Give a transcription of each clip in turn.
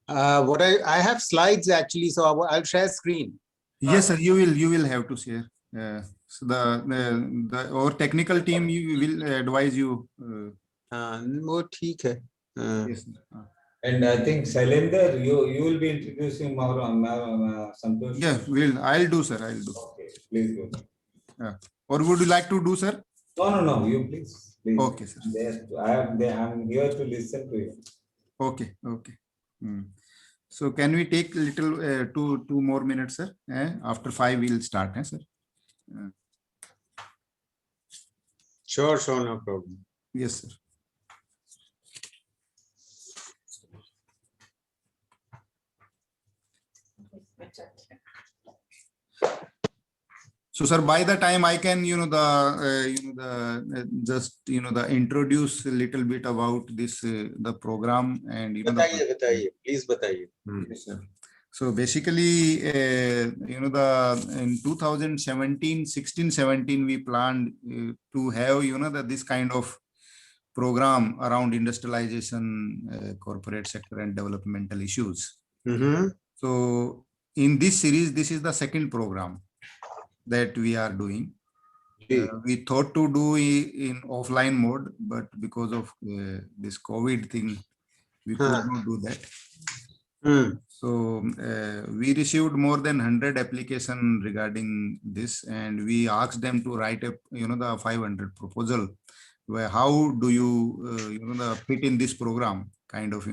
I have slides actually, so I'll share screen. Yes, sir. You will have to share. So our technical team will advise you. वो ठीक है. Yes. And I think Shailendra, you will be introducing Santosh. Yeah, I'll do, sir. I'll do. Okay, please go. Or would you like to do, sir? No. You please. Okay, sir. I'm here to listen to you. Okay. So can we take little 2 more minutes, sir? After 5 we'll start, sir. Sure, no problem. Yes, sir. So, sir, by the time I can, introduce a little bit about this the program and बताइए, please बताइए. Yes, sir. So basically, in 2017, we planned to have, this kind of program around industrialization, corporate sector and developmental issues. So in this series, this is the second program that we are doing. We thought to do in offline mode, but because of this COVID thing, we could not do that. So we received more than 100 applications regarding this, and we asked them to write the 500 proposal. Where how do you fit in this program? Kind of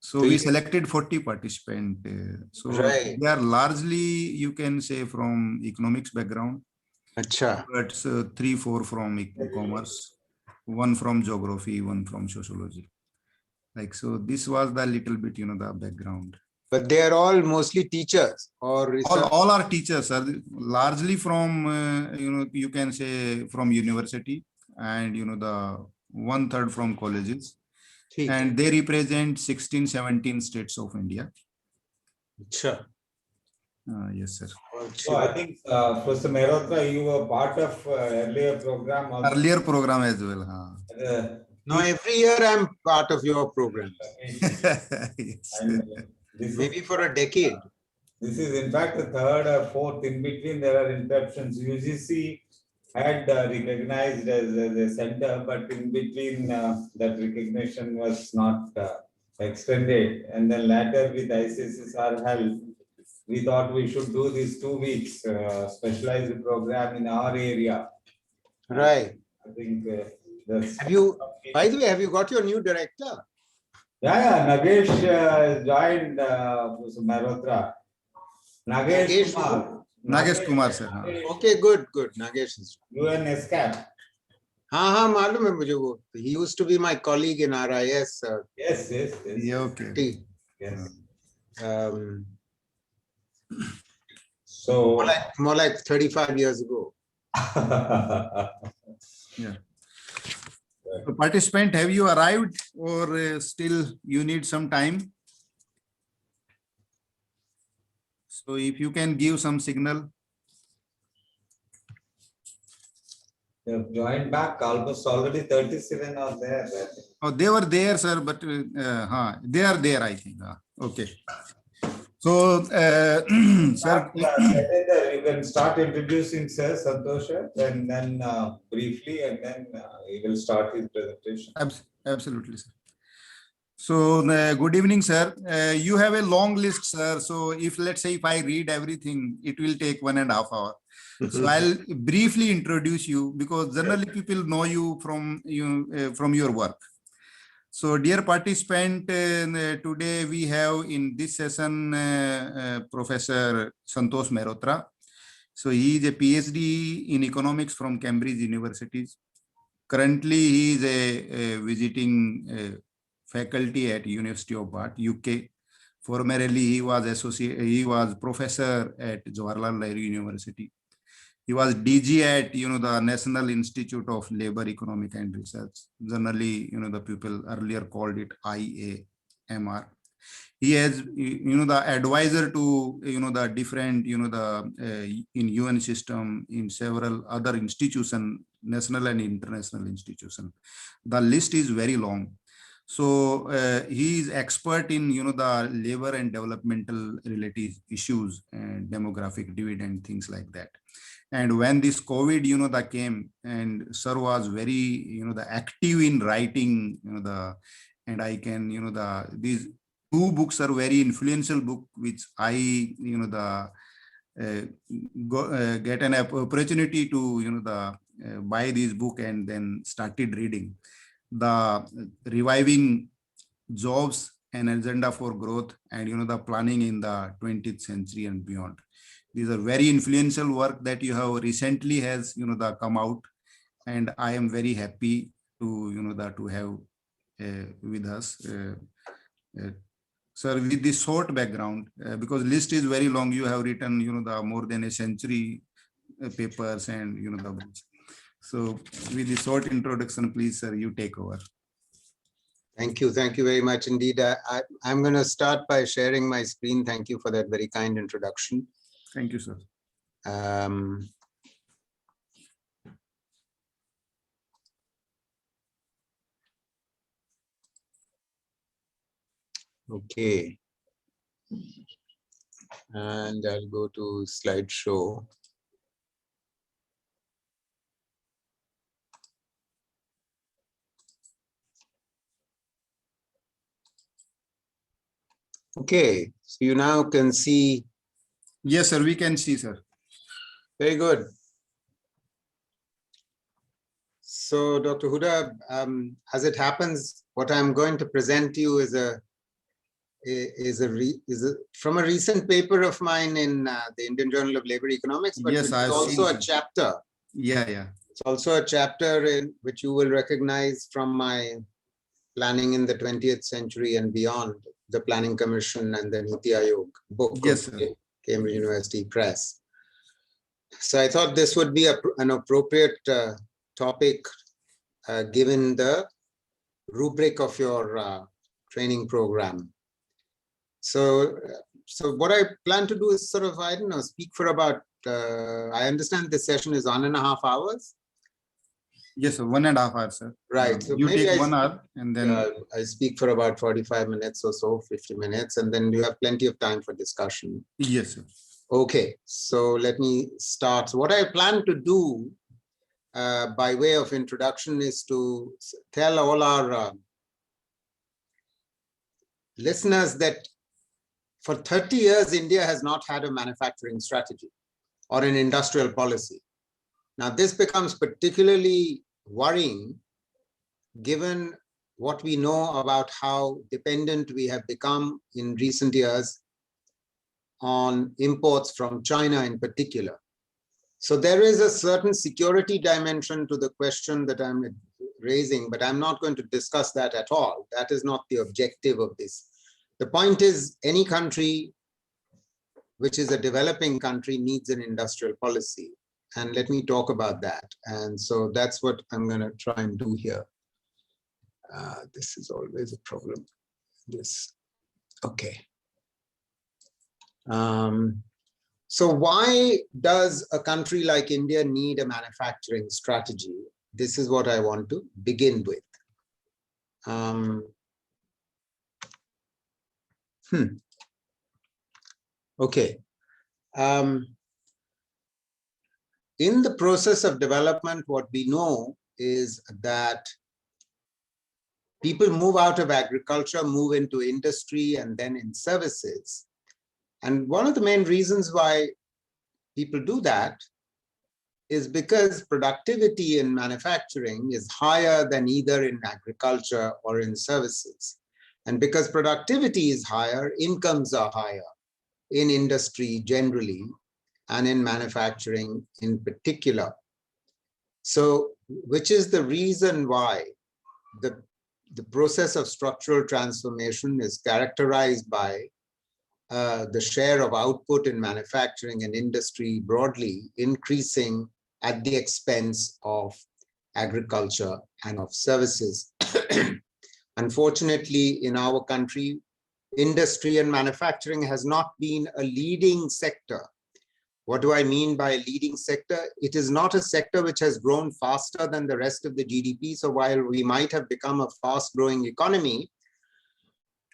So we selected 40 participants. They are largely, you can say, from economics background. But 3-4 from commerce, 1 from geography, 1 from sociology. So this was the little bit, the background. But they are all mostly teachers, or all are teachers, sir. Largely from you can say from university, and the 1/3 from colleges. And they represent 16-17 states of India. Sure. Yes, sir. So I think Professor Mehrotra, you were part of earlier program. Also. Earlier program as well. No, every year I'm part of your program. Yes. Maybe for a decade. This is in fact the 3rd or 4th. In between there are interruptions. UGC had recognized as a center, but in between that recognition was not extended. And then later with ICSSR help, we thought we should do these 2 weeks specialized program in our area. Right. I think by the way, have you got your new director? Yeah, Nagesh joined Professor Mehrotra. Nagesh Kumar, sir. Okay, good. Nagesh is. UNSCAP. हाँ मालूम है मुझे वो. He used to be my colleague in RIS. Yes. Yeah, okay. Yes. So more like 35 years ago. Yeah. So participant, have you arrived, or still you need some time? So if you can give some signal. They have joined back. Almost already 37 are there. Oh, they were there, sir, but they are there, I think. Okay. So, sir, you can start introducing Sir Santosh, and then briefly, and then he will start his presentation. Absolutely, sir. So, good evening, sir. You have a long list, sir. So, let's say if I read everything, it will take 1.5 hours. So, I'll briefly introduce you, because generally people know you from your work. So, dear participant, today we have in this session Professor Santosh Mehrotra. So, he is a PhD in economics from Cambridge University. Currently, he is a visiting faculty at University of Bath, UK. Formerly, he was professor at Jwaharlal Nehru University. He was DG at, the National Institute of Labor, Economic and Research. Generally, the people earlier called it IAMR. He has, the advisor to, the different, in UN system, in several other institutions, national and international institutions. The list is very long. So he is expert in, the labor and developmental related issues and demographic dividend, things like that. And when this COVID, that came, and sir was very, the active in writing, and I can, these two books are very influential book, which I, get an opportunity to, buy this book and then started reading. The reviving jobs and agenda for growth, and the planning in the 20th century and beyond. These are very influential work that you have recently has, come out, and I am very happy to, to have with us. Sir, with this short background, because list is very long, you have written, the more than a century papers and, the books. So with the short introduction, please, sir, you take over. Thank you. Thank you very much indeed. I'm going to start by sharing my screen. Thank you for that very kind introduction. Thank you, sir. Okay. And I'll go to slideshow. Okay, so you now can see. Yes, sir, we can see, sir. Very good. So, Dr. Huda, as it happens, what I'm going to present to you is from a recent paper of mine in the Indian Journal of Labor Economics, but yes, it's also a chapter. Yeah. It's also a chapter in which you will recognize from my Planning in the 20th Century and Beyond, the Planning Commission and the Niti Aayog book yes, of sir. Cambridge University Press. So I thought this would be an appropriate topic given the rubric of your training program. So what I plan to do is sort of, I don't know, speak for about, I understand this session is 1.5 hours. Yes, sir, 1.5 hours, sir. Right. So you maybe take 1 hour and then I speak for about 45 minutes or so, 50 minutes, and then you have plenty of time for discussion. Yes, sir. Okay, so let me start. So what I plan to do by way of introduction is to tell all our listeners that for 30 years, India has not had a manufacturing strategy or an industrial policy. Now, this becomes particularly worrying given what we know about how dependent we have become in recent years on imports from China in particular. So there is a certain security dimension to the question that I'm raising, but I'm not going to discuss that at all. That is not the objective of this. The point is, any country which is a developing country needs an industrial policy. And let me talk about that. And so that's what I'm going to try and do here. This is always a problem. This, okay. So why does a country like India need a manufacturing strategy? This is what I want to begin with. Okay. In the process of development, what we know is that people move out of agriculture, move into industry, and then in services. And one of the main reasons why people do that is because productivity in manufacturing is higher than either in agriculture or in services. And because productivity is higher, incomes are higher in industry generally, and in manufacturing in particular. So, which is the reason why the process of structural transformation is characterized by the share of output in manufacturing and industry broadly increasing at the expense of agriculture and of services. Unfortunately, in our country, industry and manufacturing has not been a leading sector What do I mean by leading sector? It is not a sector which has grown faster than the rest of the GDP. So while we might have become a fast-growing economy,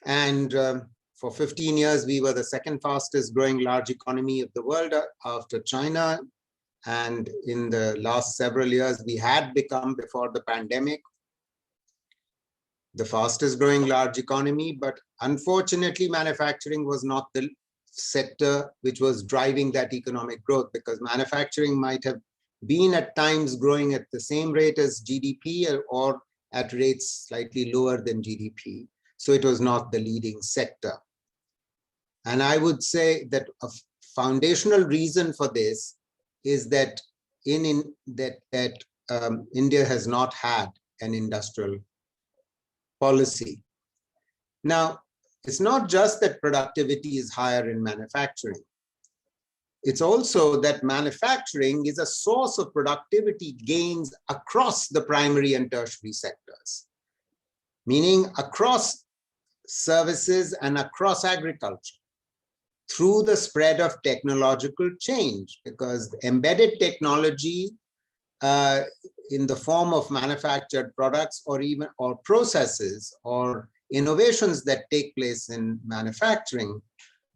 and for 15 years, we were the second fastest growing large economy of the world after China. And in the last several years, we had become, before the pandemic, the fastest growing large economy. But unfortunately, manufacturing was not the sector which was driving that economic growth, because manufacturing might have been at times growing at the same rate as GDP or at rates slightly lower than GDP. So it was not the leading sector. And I would say that a foundational reason for this is that India has not had an industrial policy. Now, it's not just that productivity is higher in manufacturing. It's also that manufacturing is a source of productivity gains across the primary and tertiary sectors, meaning across services and across agriculture, through the spread of technological change, because embedded technology in the form of manufactured products or processes or innovations that take place in manufacturing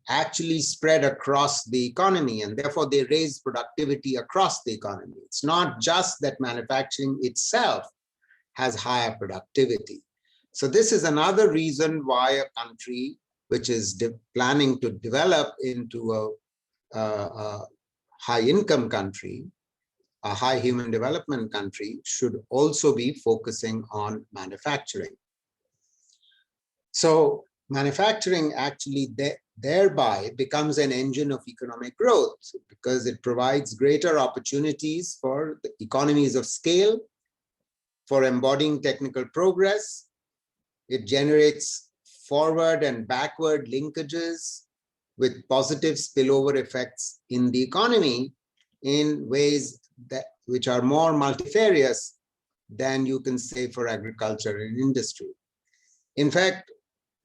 actually spread across the economy, and therefore they raise productivity across the economy. It's not just that manufacturing itself has higher productivity. So this is another reason why a country which is planning to develop into a high-income country, a high human development country, should also be focusing on manufacturing. So manufacturing actually thereby becomes an engine of economic growth, because it provides greater opportunities for the economies of scale, for embodying technical progress. It generates forward and backward linkages with positive spillover effects in the economy in ways which are more multifarious than you can say for agriculture and industry. In fact,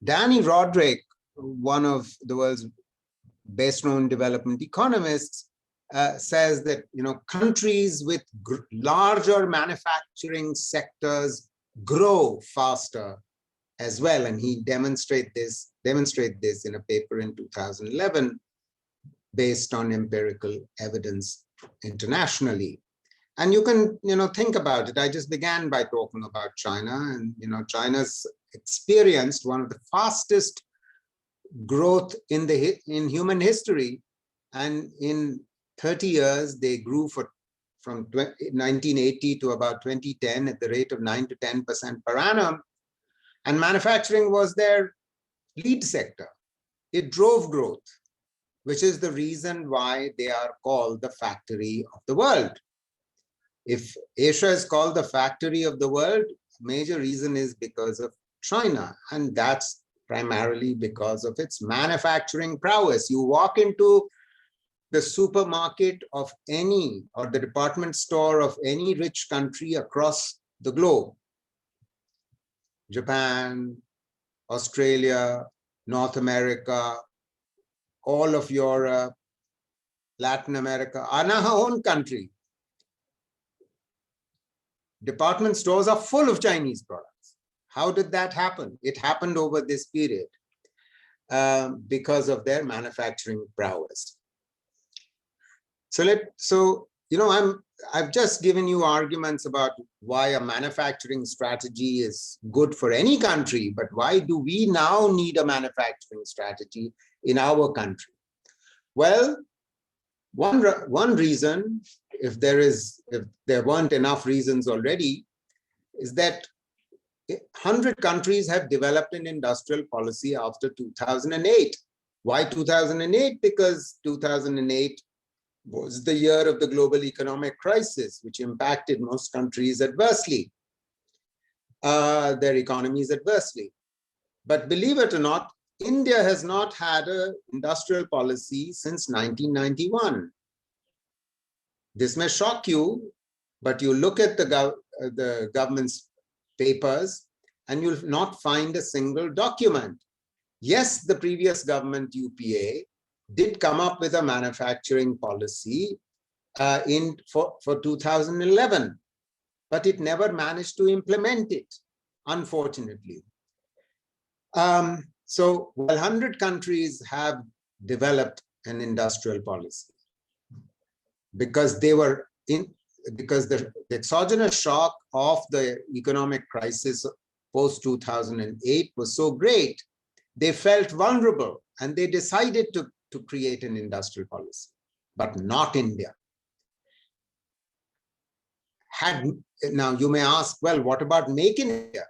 Danny Roderick, one of the world's best known development economists, says that countries with larger manufacturing sectors grow faster as well, and he demonstrate this in a paper in 2011 based on empirical evidence internationally. And you can think about it. I just began by talking about China, and China's experienced one of the fastest growth in human history, and in 30 years they grew from 1980 to about 2010 at the rate of 9 to 10% per annum. And manufacturing was their lead sector. It drove growth, which is the reason why they are called the factory of the world. If Asia is called the factory of the world, major reason is because of China, and that's primarily because of its manufacturing prowess. You walk into the supermarket of any, or the department store of any rich country across the globe, Japan, Australia, North America, all of Europe, Latin America, and our own country, department stores are full of Chinese products. How did that happen? It happened over this period because of their manufacturing prowess. I've just given you arguments about why a manufacturing strategy is good for any country, but why do we now need a manufacturing strategy in our country? Well, one reason, if there weren't enough reasons already, is that 100 countries have developed an industrial policy after 2008. Why 2008? Because 2008 was the year of the global economic crisis, which impacted most countries adversely, their economies adversely. But believe it or not, India has not had an industrial policy since 1991. This may shock you, but you look at the government's papers and you'll not find a single document. Yes, the previous government, UPA, did come up with a manufacturing policy for 2011, but it never managed to implement it, unfortunately. So, while 100 countries have developed an industrial policy because the exogenous shock of the economic crisis post 2008 was so great, they felt vulnerable and they decided to create an industrial policy, but not India. Now you may ask, well, what about Make in India?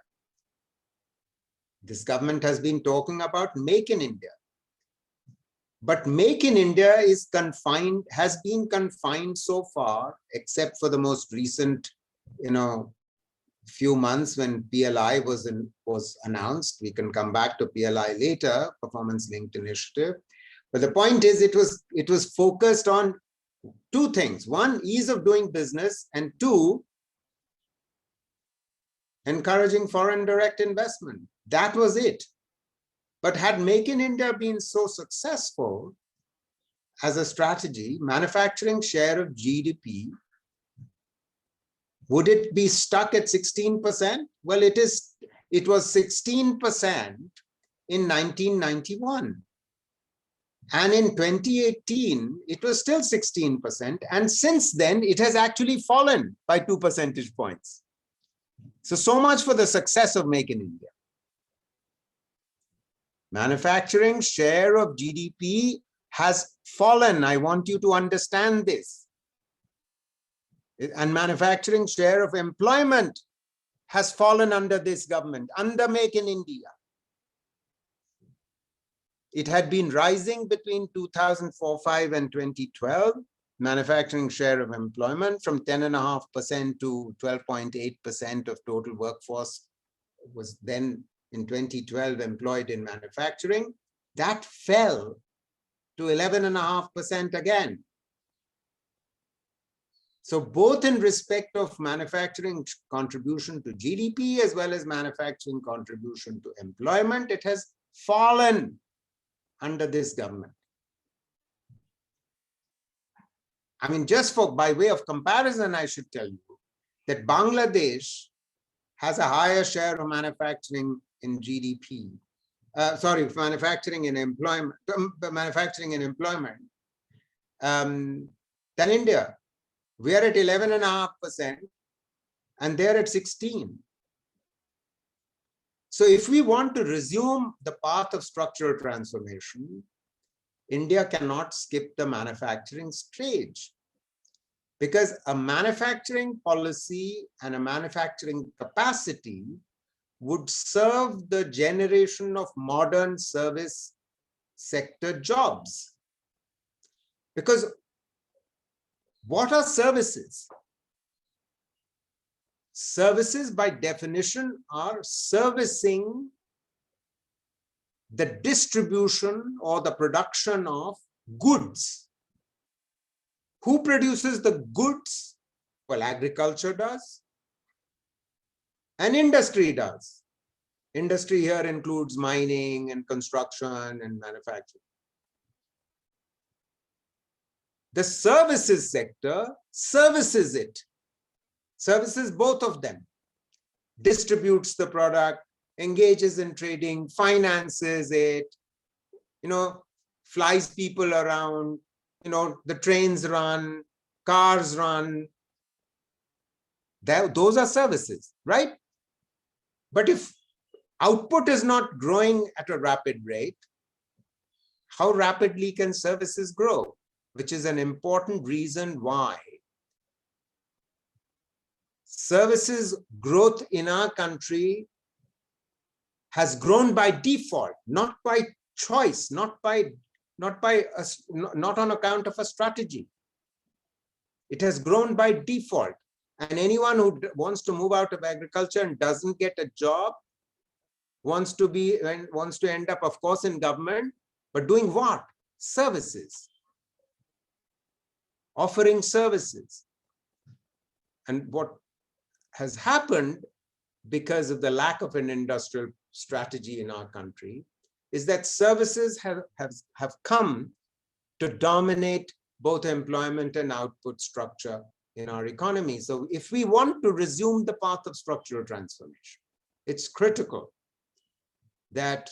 This government has been talking about Make in India. But Make in India has been confined so far, except for the most recent, few months when PLI was announced. We can come back to PLI later, performance linked initiative. But the point is, it was focused on two things: one, ease of doing business, and two, encouraging foreign direct investment. That was it. But had Make in India been so successful as a strategy, manufacturing share of GDP, would it be stuck at 16%? Well, it was 16% in 1991. And in 2018, it was still 16%. And since then, it has actually fallen by 2 percentage points. So much for the success of Make in India. Manufacturing share of GDP has fallen. I want you to understand this. And manufacturing share of employment has fallen under this government, under Make in India. It had been rising between 2004-05 and 2012, manufacturing share of employment from 10.5% to 12.8% of total workforce was then in 2012 employed in manufacturing. That fell to 11.5% again. So both in respect of manufacturing contribution to GDP as well as manufacturing contribution to employment, it has fallen under this government. I mean, just by way of comparison, I should tell you that Bangladesh has a higher share of manufacturing in GDP. Manufacturing and employment than India. We are at 11.5% and they're at 16%. So if we want to resume the path of structural transformation, India cannot skip the manufacturing stage, because a manufacturing policy and a manufacturing capacity would serve the generation of modern service sector jobs. Because what are services? Services, by definition, are servicing the distribution or the production of goods. Who produces the goods? Well, agriculture does, and industry does. Industry here includes mining and construction and manufacturing. The services sector services it, services both of them, distributes the product, engages in trading, finances it, flies people around, the trains run, cars run. Those are services, right? But if output is not growing at a rapid rate, how rapidly can services grow? Which is an important reason why services growth in our country has grown by default, not by choice, not on account of a strategy. It has grown by default. And anyone who wants to move out of agriculture and doesn't get a job wants to end up, of course, in government, but doing what? Services. Offering services. And what has happened because of the lack of an industrial strategy in our country is that services have come to dominate both employment and output structure in our economy. So if we want to resume the path of structural transformation, it's critical that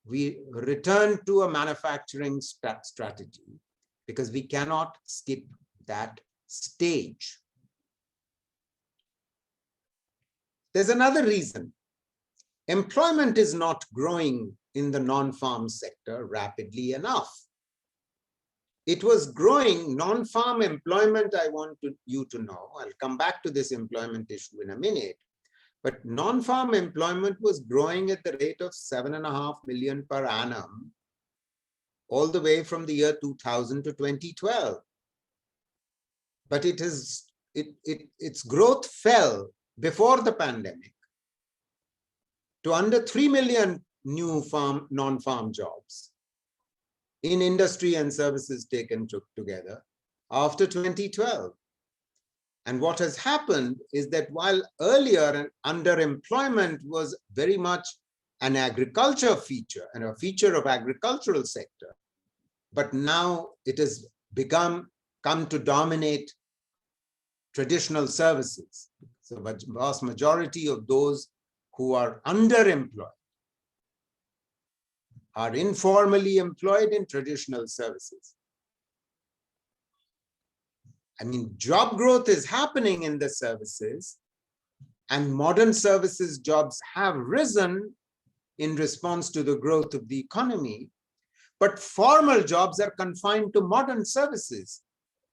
we return to a manufacturing strategy, because we cannot skip that stage. There's another reason. Employment is not growing in the non-farm sector rapidly enough. It was growing, non-farm employment, I want you to know, I'll come back to this employment issue in a minute, but non-farm employment was growing at the rate of 7.5 million per annum, all the way from the year 2000 to 2012. But its growth fell before the pandemic to under 3 million new non-farm jobs in industry and services taken together after 2012. And what has happened is that while earlier underemployment was very much an agriculture feature and a feature of agricultural sector, but now it has come to dominate traditional services. So the vast majority of those who are underemployed are informally employed in traditional services. I mean, job growth is happening in the services, and modern services jobs have risen in response to the growth of the economy, but formal jobs are confined to modern services,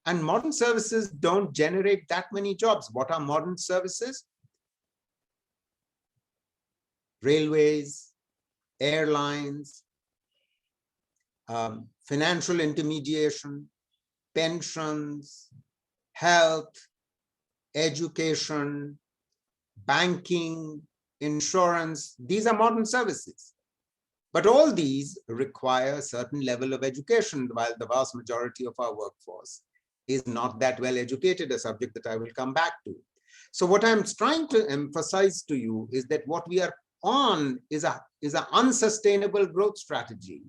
and modern services don't generate that many jobs. What are modern services? Railways, airlines, financial intermediation, pensions, health, education, banking, insurance. These are modern services. But all these require a certain level of education, while the vast majority of our workforce is not that well educated, a subject that I will come back to. So what I'm trying to emphasize to you is that what we are on is an unsustainable growth strategy,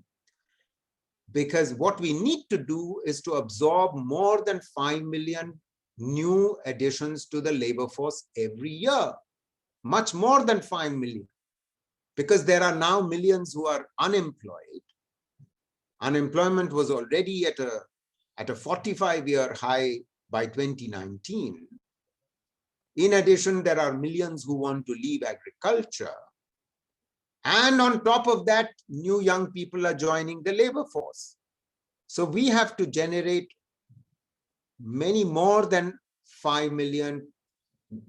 because what we need to do is to absorb more than 5 million new additions to the labor force every year, much more than 5 million, because there are now millions who are unemployed. Unemployment was already at a 45-year high by 2019. In addition, there are millions who want to leave agriculture. And on top of that, new young people are joining the labor force. So we have to generate many more than 5 million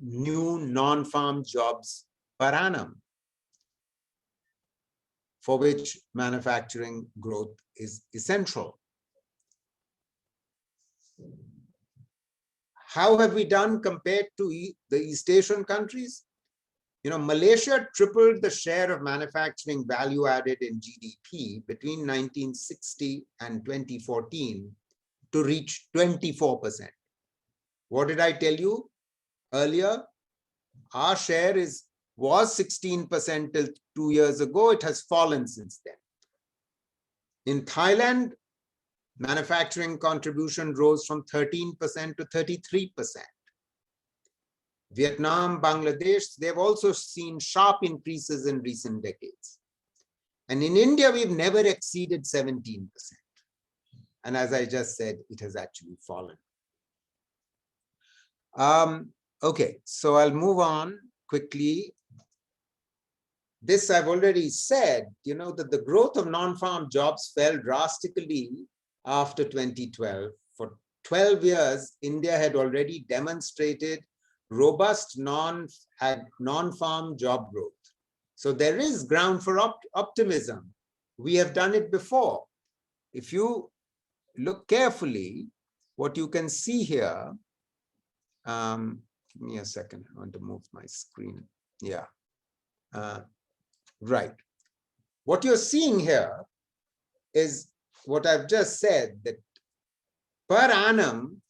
new non-farm jobs per annum, for which manufacturing growth is essential. How have we done compared to the East Asian countries? You know, Malaysia tripled the share of manufacturing value added in GDP between 1960 and 2014 to reach 24%. What did I tell you earlier? Our share was 16% till 2 years ago. It has fallen since then. In Thailand, manufacturing contribution rose from 13% to 33%. Vietnam, Bangladesh, they've also seen sharp increases in recent decades. And in India, we've never exceeded 17%. And as I just said, it has actually fallen. Okay, so I'll move on quickly. This I've already said, you know, that the growth of non-farm jobs fell drastically after 2012. For 12 years, India had already demonstrated robust non-farm job growth. So there is ground for optimism. We have done it before. If you look carefully, what you can see here, give me a second, I want to move my screen. Yeah, right. What you're seeing here is what I've just said, that per annum,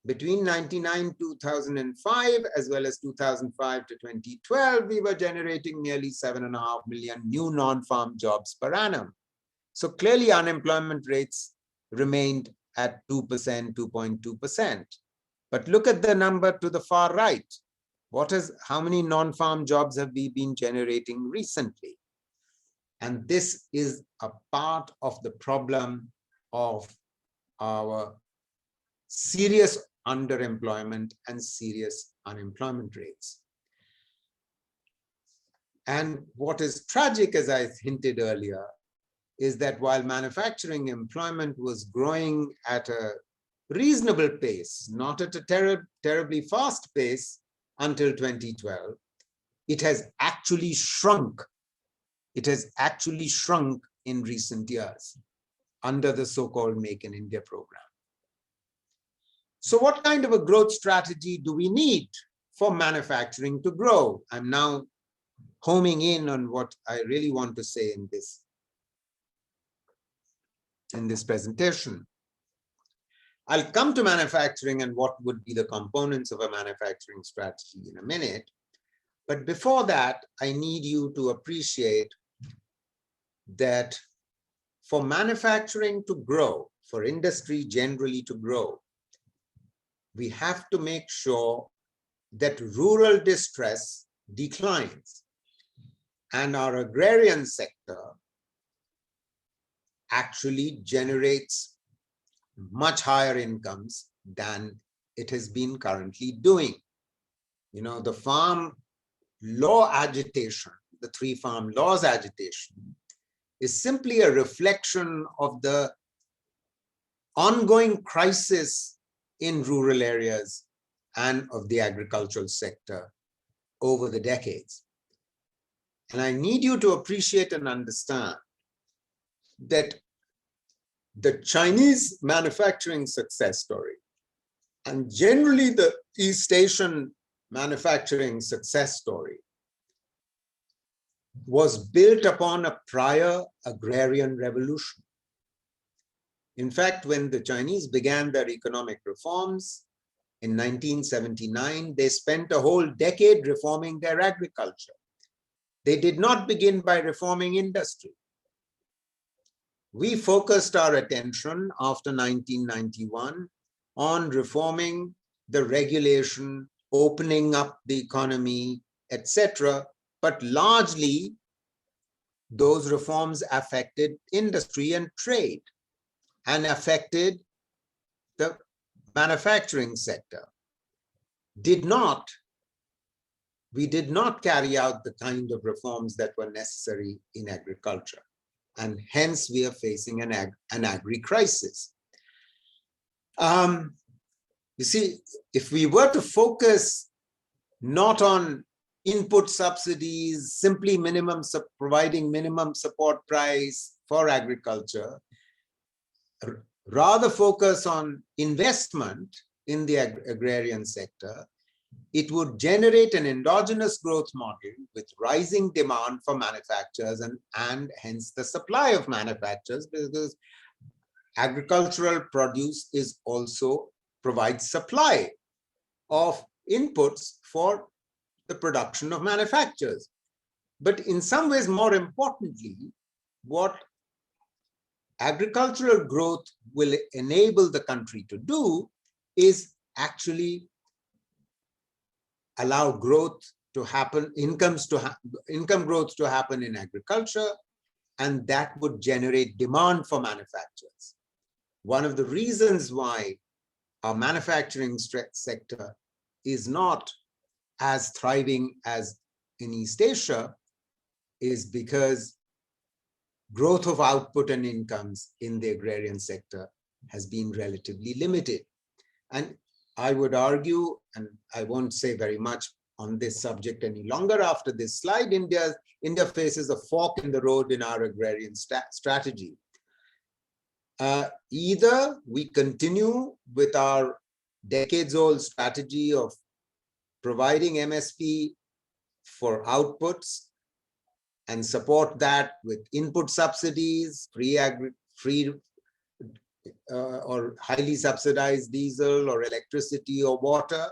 between 1999-2005, as well as 2005 to 2012, we were generating nearly 7.5 million new non-farm jobs per annum. So clearly unemployment rates remained at 2%, 2.2%. But look at the number to the far right. How many non-farm jobs have we been generating recently? And this is a part of the problem of our serious underemployment and serious unemployment rates. And what is tragic, as I hinted earlier, is that while manufacturing employment was growing at a reasonable pace, not at a terribly fast pace until 2012, it has actually shrunk. It has actually shrunk in recent years under the so-called Make in India program. So what kind of a growth strategy do we need for manufacturing to grow? I'm now homing in on what I really want to say in this presentation. I'll come to manufacturing and what would be the components of a manufacturing strategy in a minute. But before that, I need you to appreciate that for manufacturing to grow, for industry generally to grow, we have to make sure that rural distress declines and our agrarian sector actually generates much higher incomes than it has been currently doing. You know, the farm law agitation, the 3 farm laws agitation, is simply a reflection of the ongoing crisis in rural areas and of the agricultural sector over the decades. And I need you to appreciate and understand that the Chinese manufacturing success story and generally the East Asian manufacturing success story was built upon a prior agrarian revolution. In fact, when the Chinese began their economic reforms in 1979, they spent a whole decade reforming their agriculture. They did not begin by reforming industry. We focused our attention after 1991 on reforming the regulation, opening up the economy, etc. But largely, those reforms affected industry and trade and affected the manufacturing sector. We did not carry out the kind of reforms that were necessary in agriculture. And hence we are facing an agri-crisis. You see, if we were to focus not on input subsidies, simply providing minimum support price for agriculture, rather focus on investment in the agrarian sector, it would generate an endogenous growth model with rising demand for manufacturers and hence the supply of manufacturers, because agricultural produce provides supply of inputs for the production of manufacturers. But in some ways, more importantly, what agricultural growth will enable the country to do is actually allow growth to happen, income growth to happen in agriculture, and that would generate demand for manufacturers. One of the reasons why our manufacturing sector is not as thriving as in East Asia is because growth of output and incomes in the agrarian sector has been relatively limited. And I would argue, and I won't say very much on this subject any longer after this slide, India faces a fork in the road in our agrarian strategy. Either we continue with our decades-old strategy of providing MSP for outputs and support that with input subsidies, free or highly subsidized diesel or electricity or water.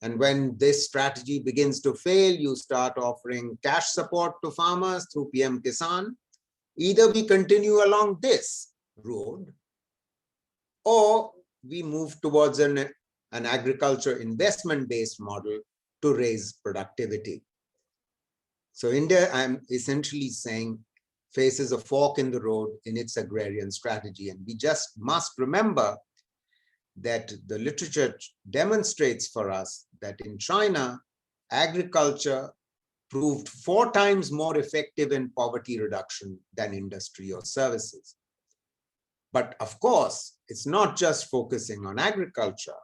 And when this strategy begins to fail, you start offering cash support to farmers through PM Kisan. Either we continue along this road or we move towards an agriculture investment-based model to raise productivity. So India, I'm essentially saying, faces a fork in the road in its agrarian strategy. And we just must remember that the literature demonstrates for us that in China, agriculture proved 4 times more effective in poverty reduction than industry or services. But of course, it's not just focusing on agriculture.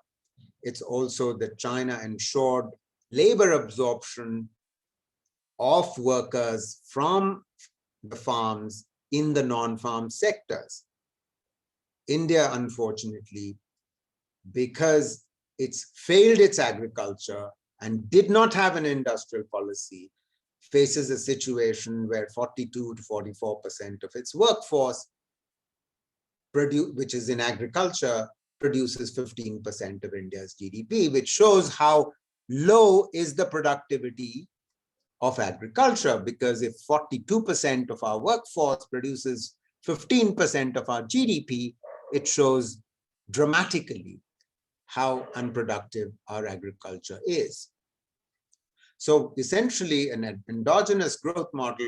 It's also that China ensured labor absorption of workers from the farms in the non-farm sectors. India, unfortunately, because it's failed its agriculture and did not have an industrial policy, faces a situation where 42 to 44% of its workforce, which is in agriculture, produces 15% of India's GDP, which shows how low is the productivity of agriculture, because if 42% of our workforce produces 15% of our GDP, it shows dramatically how unproductive our agriculture is. So essentially, an endogenous growth model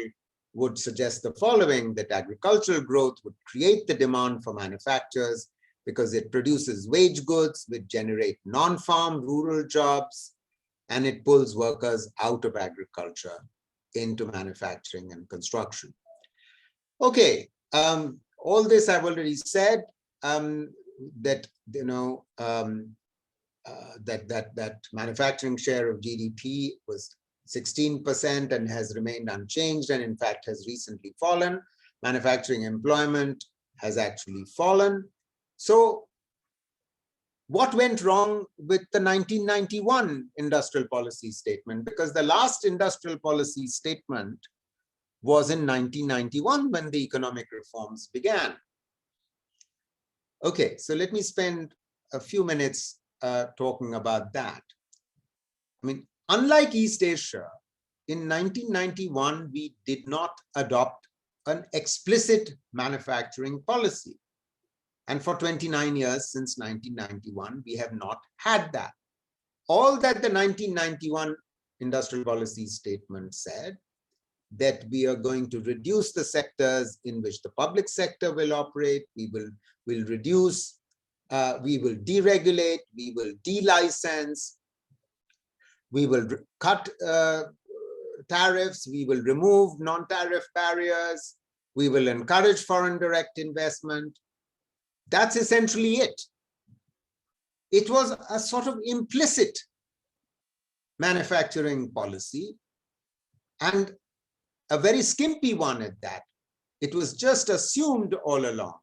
would suggest the following, that agricultural growth would create the demand for manufacturers because it produces wage goods which generate non-farm rural jobs, and it pulls workers out of agriculture into manufacturing and construction. Okay, all this I've already said, that that manufacturing share of GDP was 16% and has remained unchanged, and in fact has recently fallen. Manufacturing employment has actually fallen. So what went wrong with the 1991 industrial policy statement? Because the last industrial policy statement was in 1991 when the economic reforms began. Okay, so let me spend a few minutes talking about that. I mean, unlike East Asia, in 1991, we did not adopt an explicit manufacturing policy. And for 29 years since 1991, we have not had that. All that the 1991 industrial policy statement said, that we are going to reduce the sectors in which the public sector will operate, we will reduce, we will deregulate, we will de-license, we will cut tariffs, we will remove non-tariff barriers, we will encourage foreign direct investment. That's essentially it. It was a sort of implicit manufacturing policy, and a very skimpy one at that. It was just assumed all along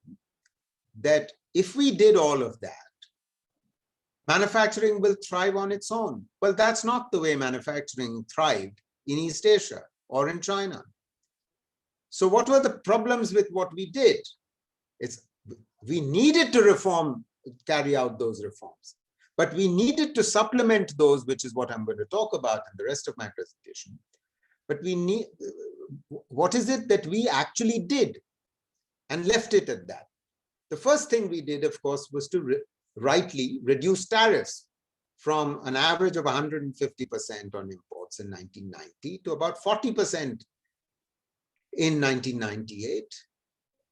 that if we did all of that, manufacturing will thrive on its own. Well, that's not the way manufacturing thrived in East Asia or in China. So what were the problems with what we did? We needed to carry out those reforms, but we needed to supplement those, which is what I'm going to talk about in the rest of my presentation. But what is it that we actually did and left it at that? The first thing we did, of course, was to rightly reduce tariffs from an average of 150% on imports in 1990 to about 40% in 1998,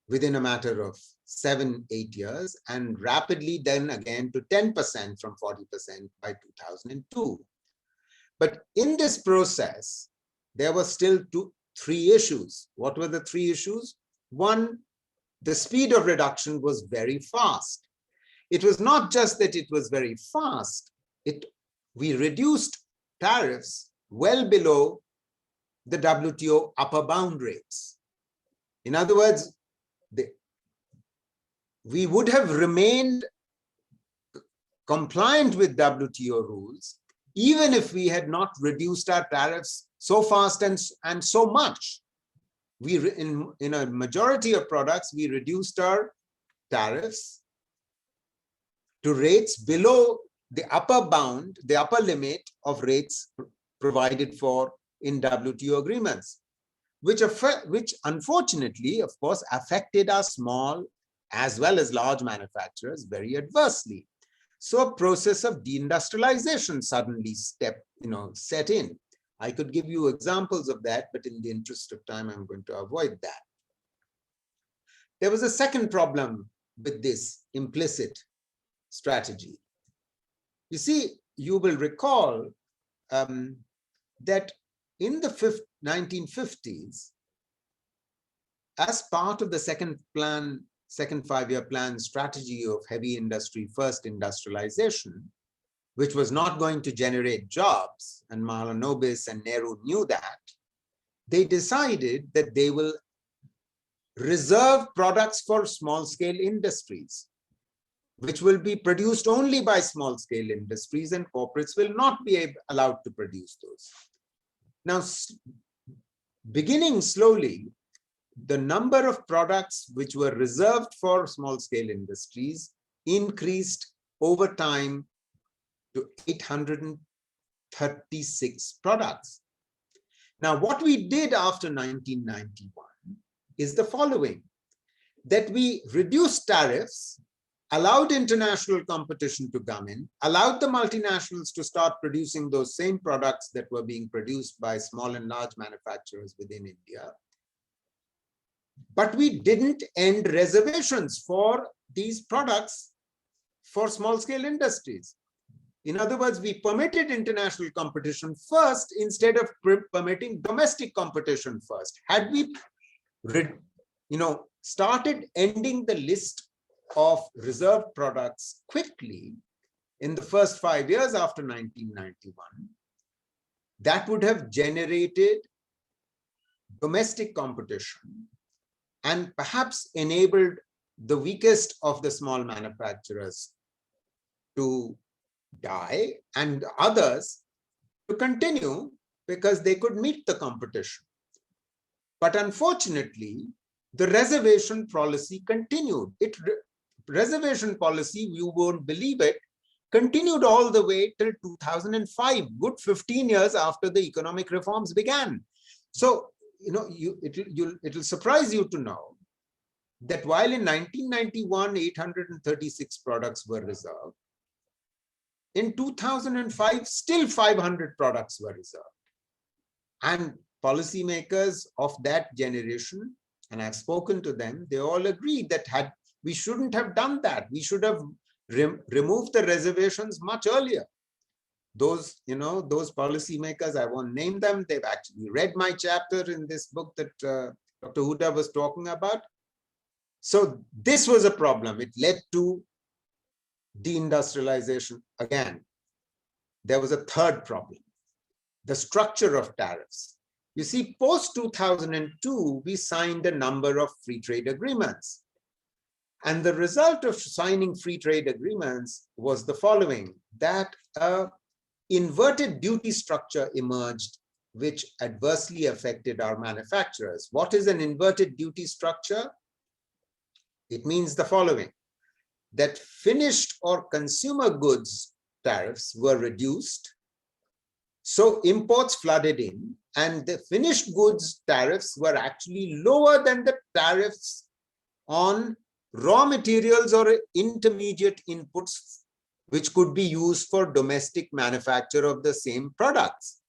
within a matter of 7-8 years, and rapidly then again to 10% from 40% by 2002. But in this process, there were still 3 issues. What were the 3 issues? One, the speed of reduction was very fast. It was not just that it was very fast, we reduced tariffs well below the WTO upper bound rates. In other words, we would have remained compliant with WTO rules even if we had not reduced our tariffs so fast and so much. In a majority of products, we reduced our tariffs to rates below the upper bound, the upper limit of rates provided for in WTO agreements, which unfortunately, of course, affected our small as well as large manufacturers very adversely. So a process of deindustrialization suddenly set in. I could give you examples of that, but in the interest of time, I'm going to avoid that. There was a second problem with this implicit strategy. You see, you will recall that in the 1950s, as part of the second five-year plan strategy of heavy industry first industrialization, which was not going to generate jobs, and Mahalanobis and Nehru knew that, they decided that they will reserve products for small-scale industries, which will be produced only by small-scale industries, and corporates will not be allowed to produce those. Now, beginning slowly, the number of products which were reserved for small-scale industries increased over time to 836 products. Now, what we did after 1991 is the following, that we reduced tariffs, allowed international competition to come in, allowed the multinationals to start producing those same products that were being produced by small and large manufacturers within India. But we didn't end reservations for these products for small-scale industries. In other words, we permitted international competition first instead of permitting domestic competition first. Had we started ending the list of reserved products quickly in the first 5 years after 1991, that would have generated domestic competition and perhaps enabled the weakest of the small manufacturers to die and others to continue because they could meet the competition. But unfortunately, the reservation policy continued. Reservation policy, you won't believe it, continued all the way till 2005, good 15 years after the economic reforms began. So, it'll surprise you to know that while in 1991, 836 products were reserved, in 2005, still 500 products were reserved. And policymakers of that generation, and I've spoken to them, they all agreed that we shouldn't have done that. We should have removed the reservations much earlier. Those policymakers, I won't name them, they've actually read my chapter in this book that Dr. Huda was talking about. So this was a problem. It led to deindustrialization again. There was a third problem, the structure of tariffs. You see, post 2002, we signed a number of free trade agreements. And the result of signing free trade agreements was the following, that an inverted duty structure emerged, which adversely affected our manufacturers. What is an inverted duty structure? It means the following, that finished or consumer goods tariffs were reduced. So imports flooded in, and the finished goods tariffs were actually lower than the tariffs on raw materials or intermediate inputs, which could be used for domestic manufacture of the same products.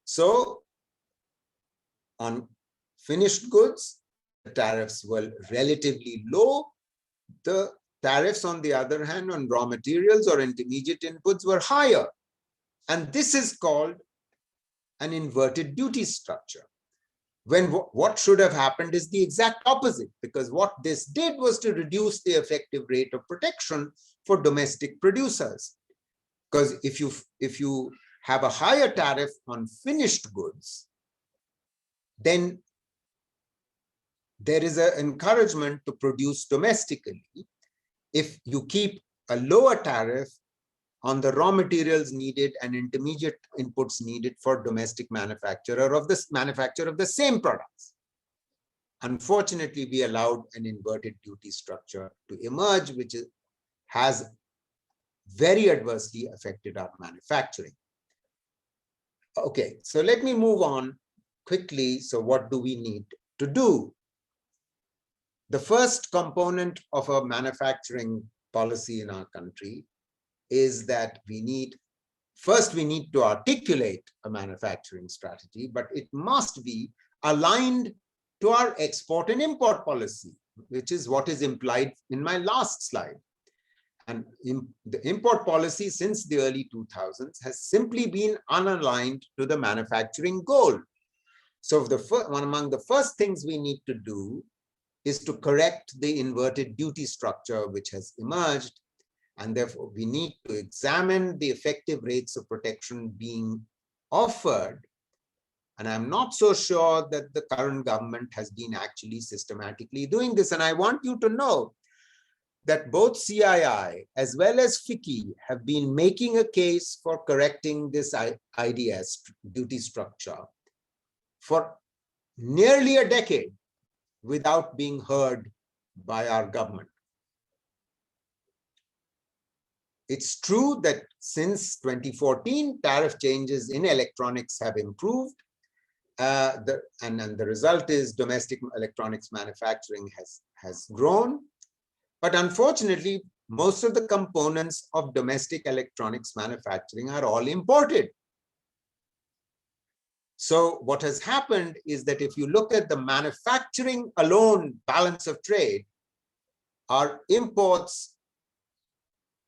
So on finished goods, the tariffs were relatively low. The tariffs, on the other hand, on raw materials or intermediate inputs were higher. And this is called an inverted duty structure. When what should have happened is the exact opposite, because what this did was to reduce the effective rate of protection for domestic producers. Because if you have a higher tariff on finished goods, then there is an encouragement to produce domestically. If you keep a lower tariff on the raw materials needed and intermediate inputs needed for domestic manufacture of the same products. Unfortunately, we allowed an inverted duty structure to emerge, which has very adversely affected our manufacturing. Okay, so let me move on quickly. So what do we need to do? The first component of a manufacturing policy in our country is that we need to articulate a manufacturing strategy, but it must be aligned to our export and import policy, which is what is implied in my last slide. And the import policy since the early 2000s has simply been unaligned to the manufacturing goal. So one among the first things we need to do is to correct the inverted duty structure which has emerged, and therefore we need to examine the effective rates of protection being offered. And I'm not so sure that the current government has been actually systematically doing this. And I want you to know that both CII as well as FICCI have been making a case for correcting this IDS duty structure for nearly a decade without being heard by our government. It's true that since 2014, tariff changes in electronics have improved. And the result is domestic electronics manufacturing has grown. But unfortunately, most of the components of domestic electronics manufacturing are all imported. So what has happened is that if you look at the manufacturing alone balance of trade, our imports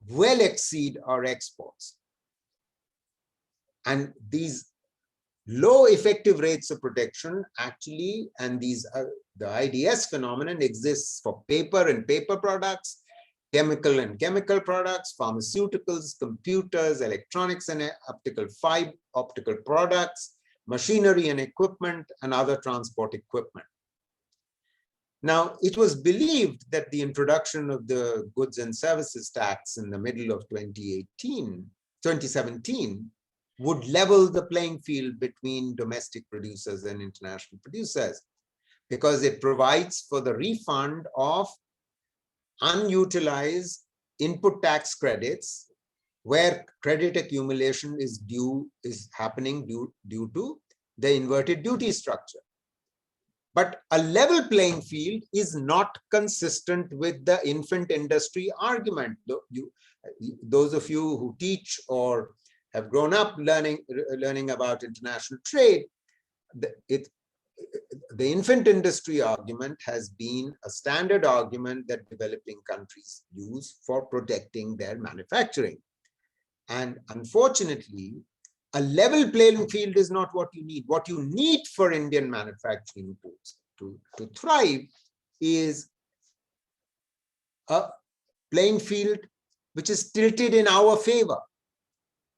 well exceed our exports. And these low effective rates of protection actually, and the IDS phenomenon exists for paper and paper products, chemical and chemical products, pharmaceuticals, computers, electronics and optical products, machinery and equipment, and other transport equipment. Now, it was believed that the introduction of the goods and services tax in the middle of 2017 would level the playing field between domestic producers and international producers, because it provides for the refund of unutilized input tax credits where credit accumulation is happening due to the inverted duty structure. But a level playing field is not consistent with the infant industry argument. Those of you who teach or have grown up learning about international trade, the infant industry argument has been a standard argument that developing countries use for protecting their manufacturing. And unfortunately, a level playing field is not what you need. What you need for Indian manufacturing to thrive is a playing field which is tilted in our favor,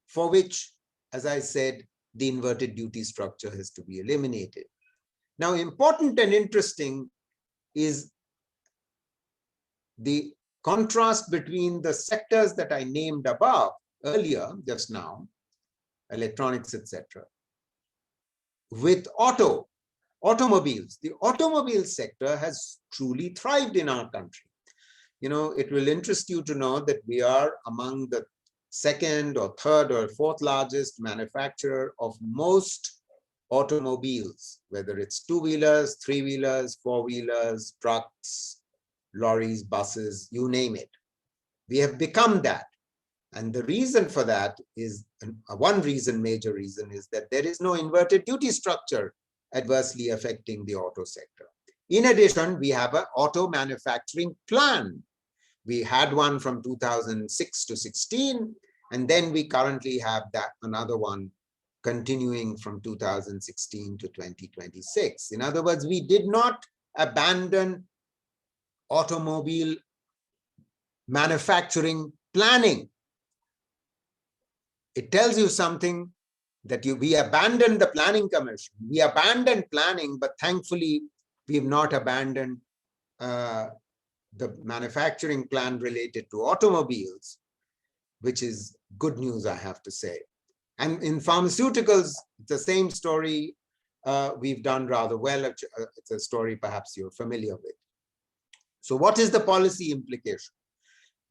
for which, as I said, the inverted duty structure has to be eliminated. Now, important and interesting is the contrast between the sectors that I named above earlier, just now, electronics, etc., with automobiles. The automobile sector has truly thrived in our country. You know, it will interest you to know that we are among the second or third or fourth largest manufacturer of most automobiles, whether it's two-wheelers, three-wheelers, four-wheelers, trucks, lorries, buses, you name it. We have become that. And the reason for that is, major reason is that there is no inverted duty structure adversely affecting the auto sector. In addition, we have an auto manufacturing plan. We had one from 2006 to 16, and then we currently have another one continuing from 2016 to 2026. In other words, we did not abandon automobile manufacturing planning. It tells you something that we abandoned the planning commission. We abandoned planning, but thankfully we have not abandoned the manufacturing plan related to automobiles, which is good news, I have to say. And in pharmaceuticals, it's the same story. We've done rather well. It's a story perhaps you're familiar with. So what is the policy implication?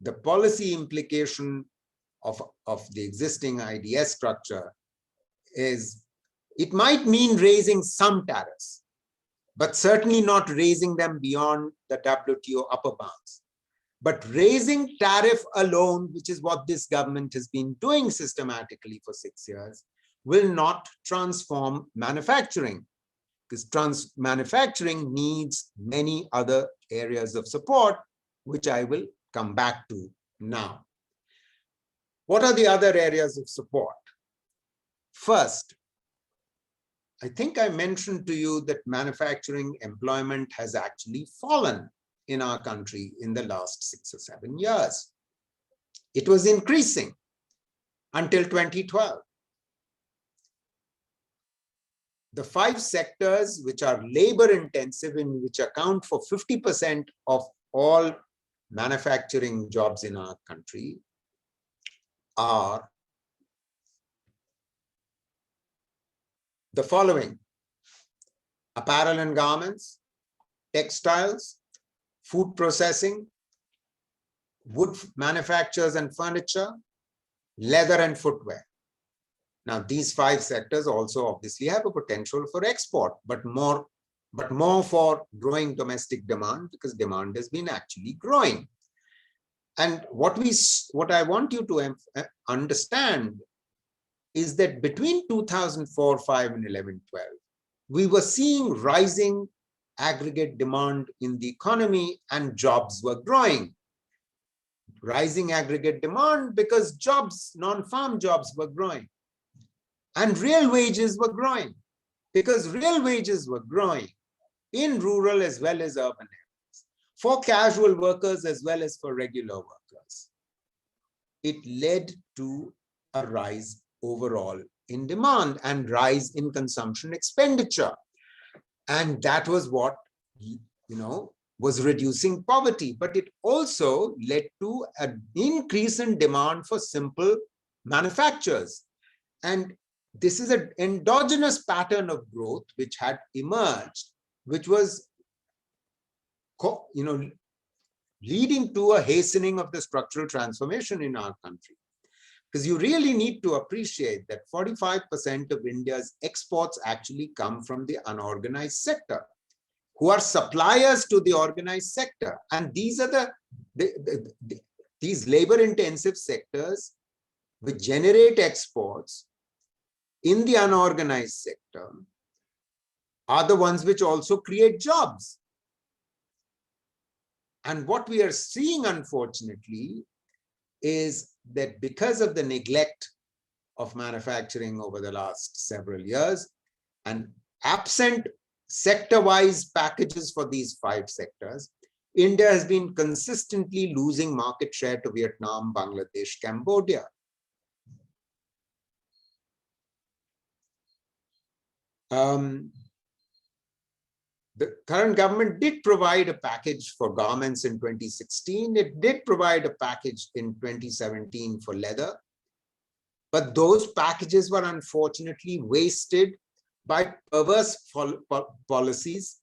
The policy implication of the existing IDS structure is, it might mean raising some tariffs, but certainly not raising them beyond the WTO upper bounds. But raising tariff alone, which is what this government has been doing systematically for 6 years, will not transform manufacturing, because manufacturing needs many other areas of support, which I will come back to now. What are the other areas of support? First, I think I mentioned to you that manufacturing employment has actually fallen in our country in the last 6 or 7 years. It was increasing until 2012. The 5 sectors which are labor intensive and which account for 50% of all manufacturing jobs in our country are the following: apparel and garments, textiles, food processing, wood manufacturers and furniture, leather and footwear. Now, these 5 sectors also obviously have a potential for export, but more for growing domestic demand, because demand has been actually growing. And what I want you to understand is that between 2004, 5, and 11, 12, we were seeing rising aggregate demand in the economy and jobs were growing. Rising aggregate demand because jobs, non-farm jobs were growing. And real wages were growing, because real wages were growing in rural as well as urban areas, for casual workers as well as for regular workers. It led to a rise overall in demand and rise in consumption expenditure. And that was what, was reducing poverty. But it also led to an increase in demand for simple manufactures. And this is an endogenous pattern of growth which had emerged, which was, leading to a hastening of the structural transformation in our country. Because you really need to appreciate that 45% of India's exports actually come from the unorganized sector, who are suppliers to the organized sector. And these are these labor-intensive sectors which generate exports in the unorganized sector are the ones which also create jobs. And what we are seeing, unfortunately, is that because of the neglect of manufacturing over the last several years and absent sector-wise packages for these 5 sectors, India has been consistently losing market share to Vietnam, Bangladesh, Cambodia. The current government did provide a package for garments in 2016. It did provide a package in 2017 for leather. But those packages were unfortunately wasted by perverse policies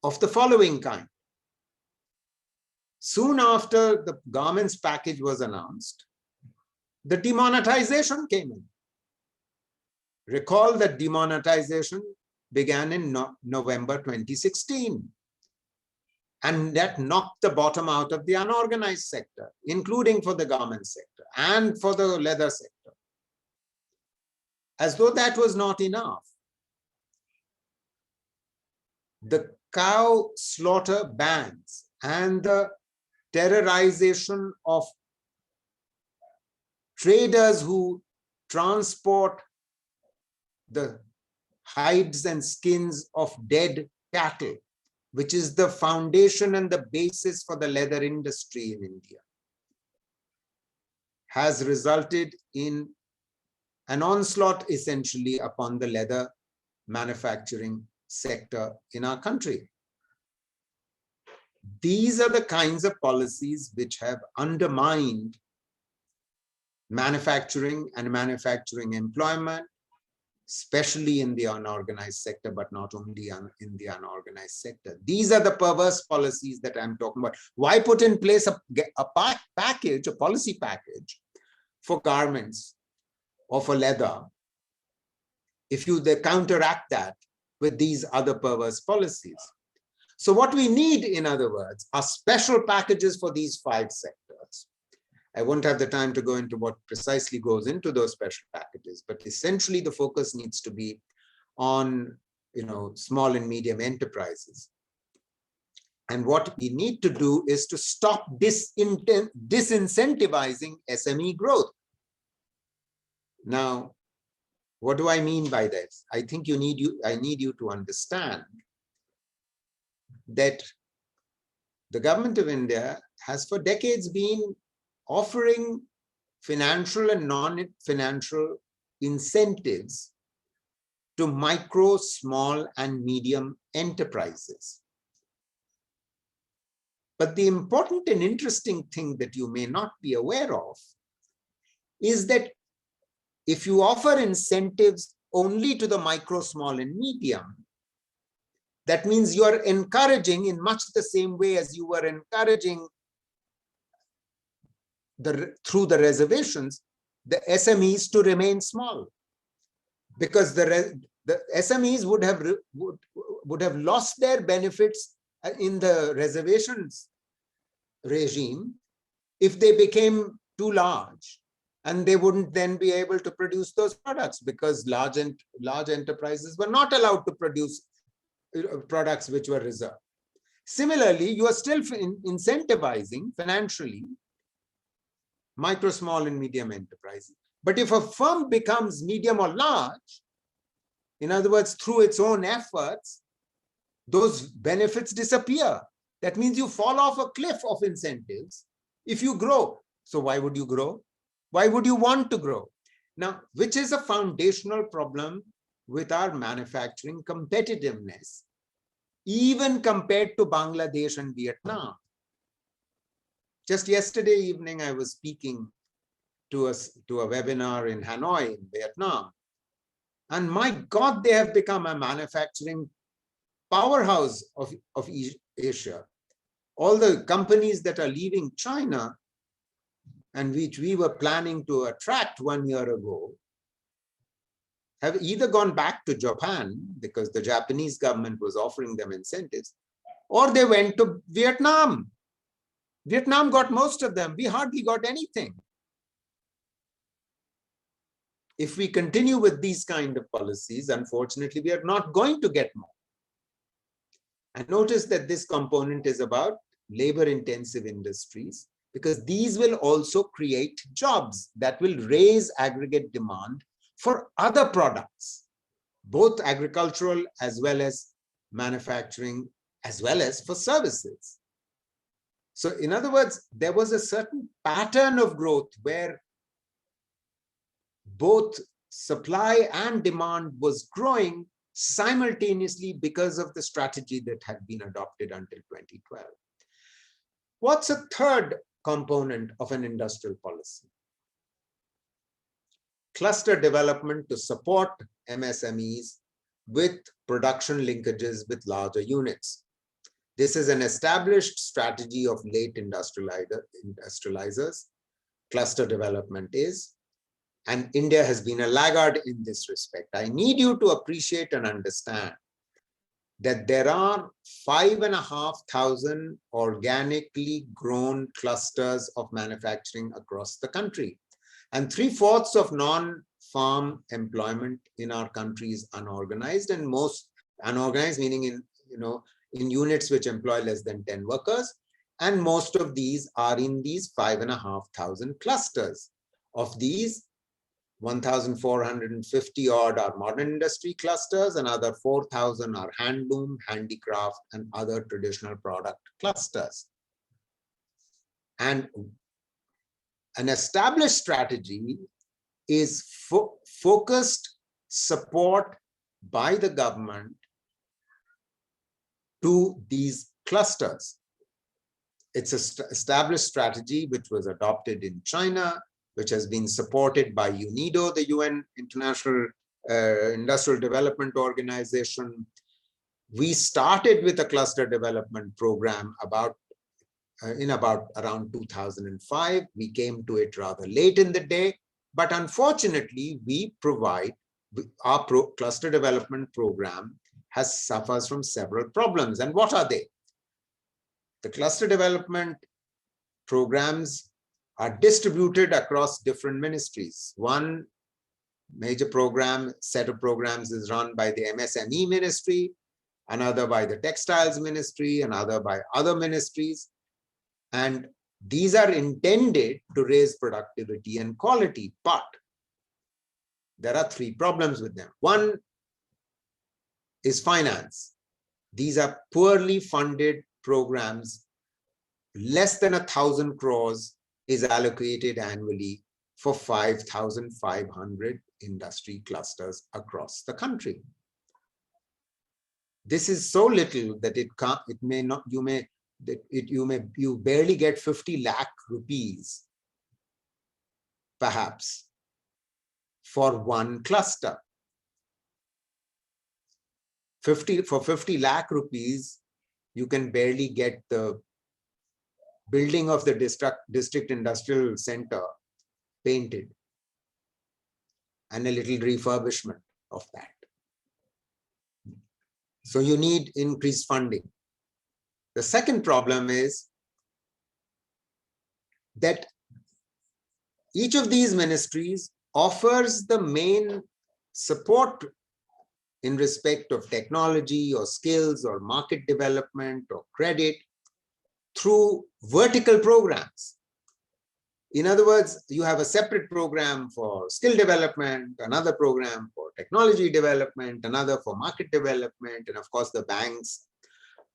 of the following kind. Soon after the garments package was announced, the demonetization came in. Recall that demonetization began in November 2016. And that knocked the bottom out of the unorganized sector, including for the garment sector and for the leather sector. As though that was not enough, the cow slaughter bans and the terrorization of traders who transport the hides and skins of dead cattle, which is the foundation and the basis for the leather industry in India, has resulted in an onslaught essentially upon the leather manufacturing sector in our country. These are the kinds of policies which have undermined manufacturing and manufacturing employment, especially in the unorganized sector, but not only in the unorganized sector. These are the perverse policies that I'm talking about. Why put in place a package, a policy package for garments or for leather, if you counteract that with these other perverse policies. So what we need, in other words, are special packages for these 5 sectors. I won't have the time to go into what precisely goes into those special packages, but essentially the focus needs to be on, small and medium enterprises. And what we need to do is to stop disincentivizing SME growth. Now, what do I mean by this? I think I need you to understand that the government of India has for decades been offering financial and non-financial incentives to micro, small, and medium enterprises. But the important and interesting thing that you may not be aware of is that if you offer incentives only to the micro, small, and medium, that means you are encouraging, in much the same way as you were encouraging through the reservations, the SMEs to remain small, because the SMEs would have lost their benefits in the reservations regime if they became too large, and they wouldn't then be able to produce those products, because large enterprises were not allowed to produce products which were reserved. Similarly, you are still incentivizing financially micro, small, and medium enterprises. But if a firm becomes medium or large, in other words, through its own efforts, those benefits disappear. That means you fall off a cliff of incentives if you grow. So why would you grow? Why would you want to grow? Now, which is a foundational problem with our manufacturing competitiveness, even compared to Bangladesh and Vietnam. Just yesterday evening, I was speaking to a webinar in Hanoi, in Vietnam. And my God, they have become a manufacturing powerhouse of Asia. All the companies that are leaving China, and which we were planning to attract 1 year ago, have either gone back to Japan, because the Japanese government was offering them incentives, or they went to Vietnam. Vietnam got most of them. We hardly got anything. If we continue with these kind of policies, unfortunately, we are not going to get more. And notice that this component is about labor-intensive industries, because these will also create jobs that will raise aggregate demand for other products, both agricultural as well as manufacturing, as well as for services. So in other words, there was a certain pattern of growth where both supply and demand was growing simultaneously because of the strategy that had been adopted until 2012. What's a third component of an industrial policy? Cluster development to support MSMEs with production linkages with larger units. This is an established strategy of late industrializers. Cluster development is, and India has been a laggard in this respect. I need you to appreciate and understand that there are 5,500 organically grown clusters of manufacturing across the country. And 3/4 of non-farm employment in our country is unorganized, and most unorganized meaning in units which employ less than 10 workers. And most of these are in these 5,500 clusters. Of these, 1,450 odd are modern industry clusters, another 4,000 are handloom, handicraft, and other traditional product clusters. And an established strategy is focused support by the government to these clusters. It's an established strategy which was adopted in China, which has been supported by UNIDO, the UN International Industrial Development Organization. We started with a cluster development program around 2005. We came to it rather late in the day, but unfortunately, we provide our cluster development program suffers from several problems. And what are they? The cluster development programs are distributed across different ministries. One major set of programs is run by the MSME ministry, another by the textiles ministry, another by other ministries. And these are intended to raise productivity and quality, but there are three problems with them. One is finance. These are poorly funded programs. Less than 1,000 crores is allocated annually for 5,500 industry clusters across the country. This is so little that you barely get 50 lakh rupees, perhaps, for one cluster. For 50 lakh rupees, you can barely get the building of the district industrial center painted and a little refurbishment of that. So you need increased funding. The second problem is that each of these ministries offers the main support in respect of technology or skills or market development or credit through vertical programs. In other words, you have a separate program for skill development, another program for technology development, another for market development, and of course the banks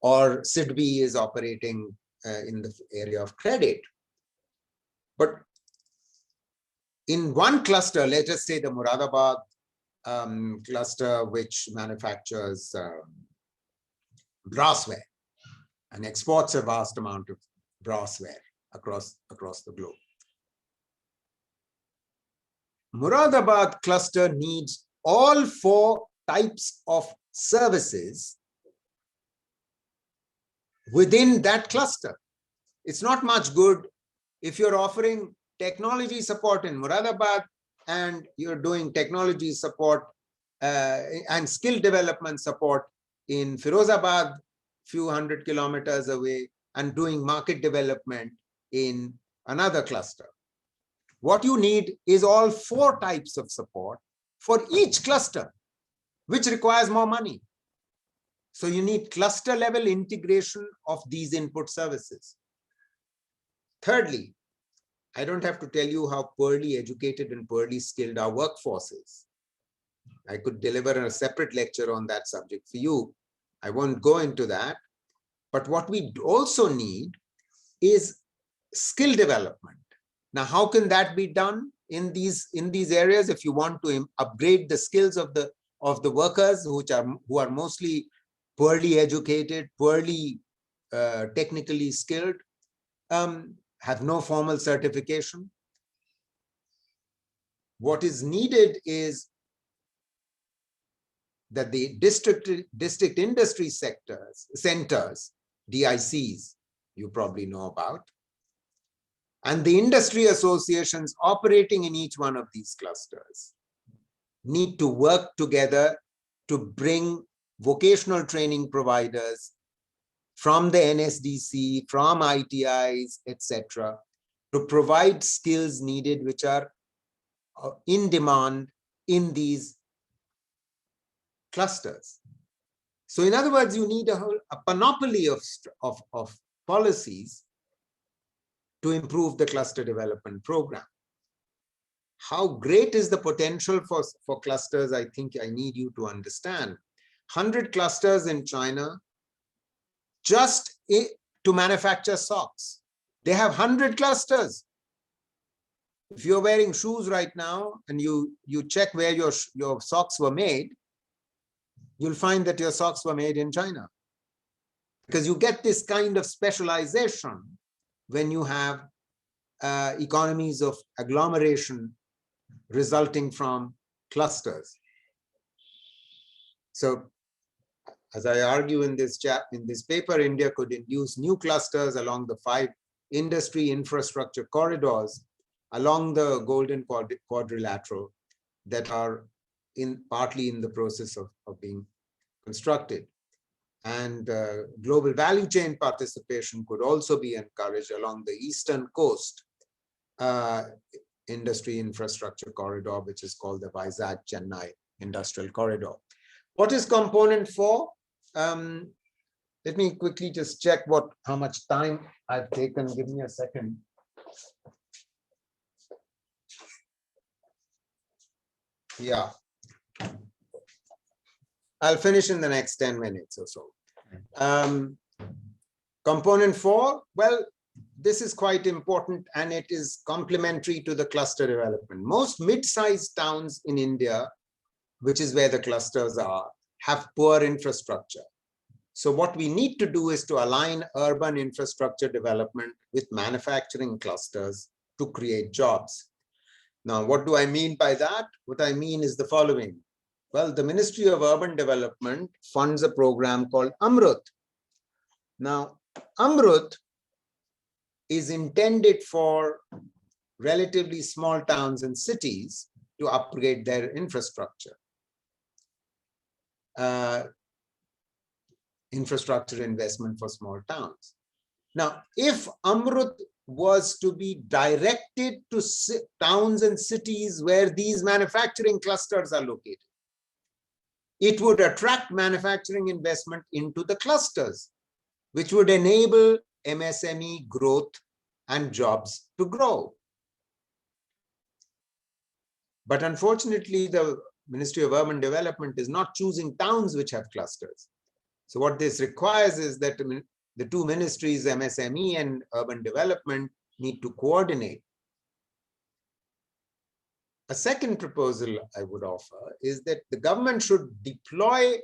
or ISID is operating in the area of credit. But in one cluster, let us say the Moradabad cluster, which manufactures brassware and exports a vast amount of brassware across the globe. Moradabad cluster needs all four types of services within that cluster. It's not much good if you're offering technology support in Moradabad and you're doing technology support and skill development support in Firozabad, few hundred kilometers away, and doing market development in another cluster. What you need is all four types of support for each cluster, which requires more money. So you need cluster level integration of these input services. Thirdly, I don't have to tell you how poorly educated and poorly skilled our workforce is. I could deliver a separate lecture on that subject for you. I won't go into that. But what we also need is skill development. Now, how can that be done in these areas? If you want to upgrade the skills of the workers, who are mostly poorly educated, poorly technically skilled, have no formal certification. What is needed is that the district industry centers, DICs, you probably know about, and the industry associations operating in each one of these clusters need to work together to bring vocational training providers from the NSDC, from ITIs, etc., to provide skills needed which are in demand in these clusters. So in other words, you need a panoply of policies to improve the cluster development program. How great is the potential for clusters? I think I need you to understand. 100 clusters in China just to manufacture socks. They have 100 clusters. If you're wearing shoes right now and you check where your socks were made, you'll find that your socks were made in China. Because you get this kind of specialization when you have economies of agglomeration resulting from clusters. So, as I argue in this paper, India could induce new clusters along the 5 industry infrastructure corridors along the Golden Quadrilateral that are partly in the process of being constructed. And global value chain participation could also be encouraged along the eastern coast industry infrastructure corridor, which is called the Vizag-Chennai Industrial Corridor. What is component 4? Let me quickly just check how much time I've taken. Give me a second. Yeah. I'll finish in the next 10 minutes or so. Component 4, well, this is quite important and it is complementary to the cluster development. Most mid-sized towns in India, which is where the clusters are, have poor infrastructure. So what we need to do is to align urban infrastructure development with manufacturing clusters to create jobs. Now, what do I mean by that? What I mean is the following. Well, the Ministry of Urban Development funds a program called Amrut. Now, Amrut is intended for relatively small towns and cities to upgrade their infrastructure. Infrastructure investment for small towns. Now, if Amrut was to be directed to towns and cities where these manufacturing clusters are located, it would attract manufacturing investment into the clusters, which would enable MSME growth and jobs to grow. But unfortunately, the Ministry of Urban Development is not choosing towns which have clusters. So what this requires is that the two ministries, MSME and Urban Development, need to coordinate. A second proposal I would offer is that the government should deploy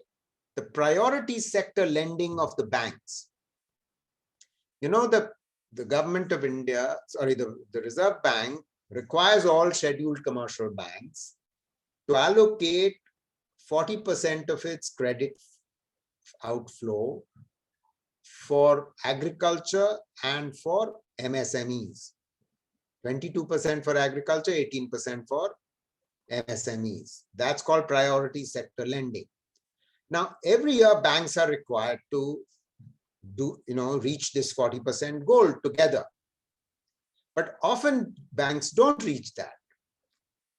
the priority sector lending of the banks. You know, the government of India, sorry, the Reserve Bank requires all scheduled commercial banks to allocate 40% of its credit outflow for agriculture and for MSMEs. 22% for agriculture, 18% for MSMEs. That's called priority sector lending. Now, every year banks are required to reach this 40% goal together. But often banks don't reach that.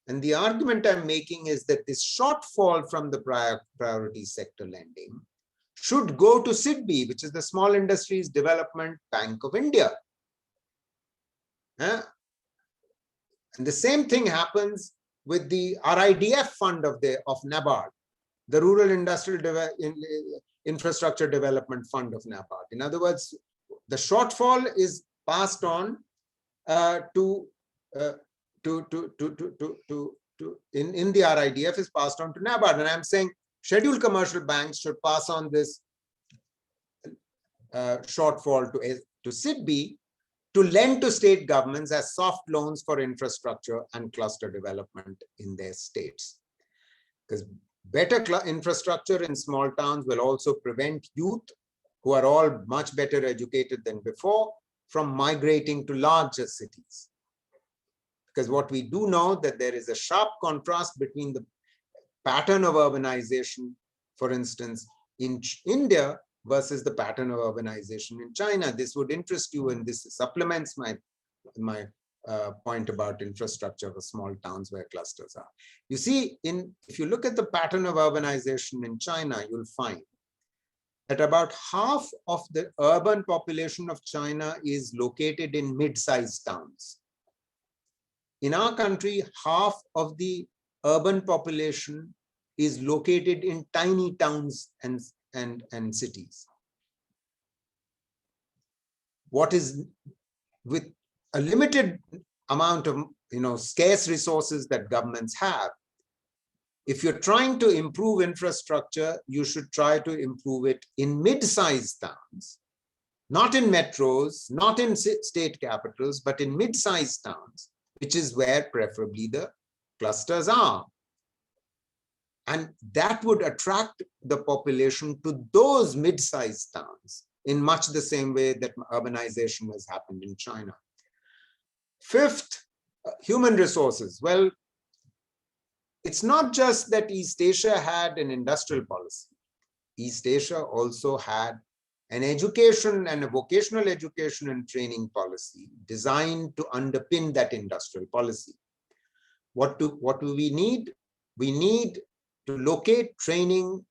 And the argument I'm making is that this shortfall from the priority sector lending should go to SIDBI, which is the Small Industries Development Bank of India. And the same thing happens with the RIDF fund of NABARD, the Rural Industrial Infrastructure Development Fund of NABARD. In other words, the shortfall is passed on in the RIDF is passed on to NABARD. And I'm saying scheduled commercial banks should pass on this shortfall to SIDBI to lend to state governments as soft loans for infrastructure and cluster development in their states. Because better infrastructure in small towns will also prevent youth, who are all much better educated than before, from migrating to larger cities. Because what we do know that there is a sharp contrast between the pattern of urbanization, for instance, in India versus the pattern of urbanization in China. This would interest you, and this supplements my point about infrastructure for small towns where clusters are. You see, if you look at the pattern of urbanization in China, you'll find that about half of the urban population of China is located in mid-sized towns. In our country, half of the urban population is located in tiny towns and cities. What is with a limited amount of scarce resources that governments have, if you're trying to improve infrastructure, you should try to improve it in mid-sized towns, not in metros, not in state capitals, but in mid-sized towns, which is where preferably the clusters are. And that would attract the population to those mid-sized towns in much the same way that urbanization has happened in China. Fifth, human resources. Well, it's not just that East Asia had an industrial policy. East Asia also had an education and a vocational education and training policy designed to underpin that industrial policy. What do we need? We need to locate training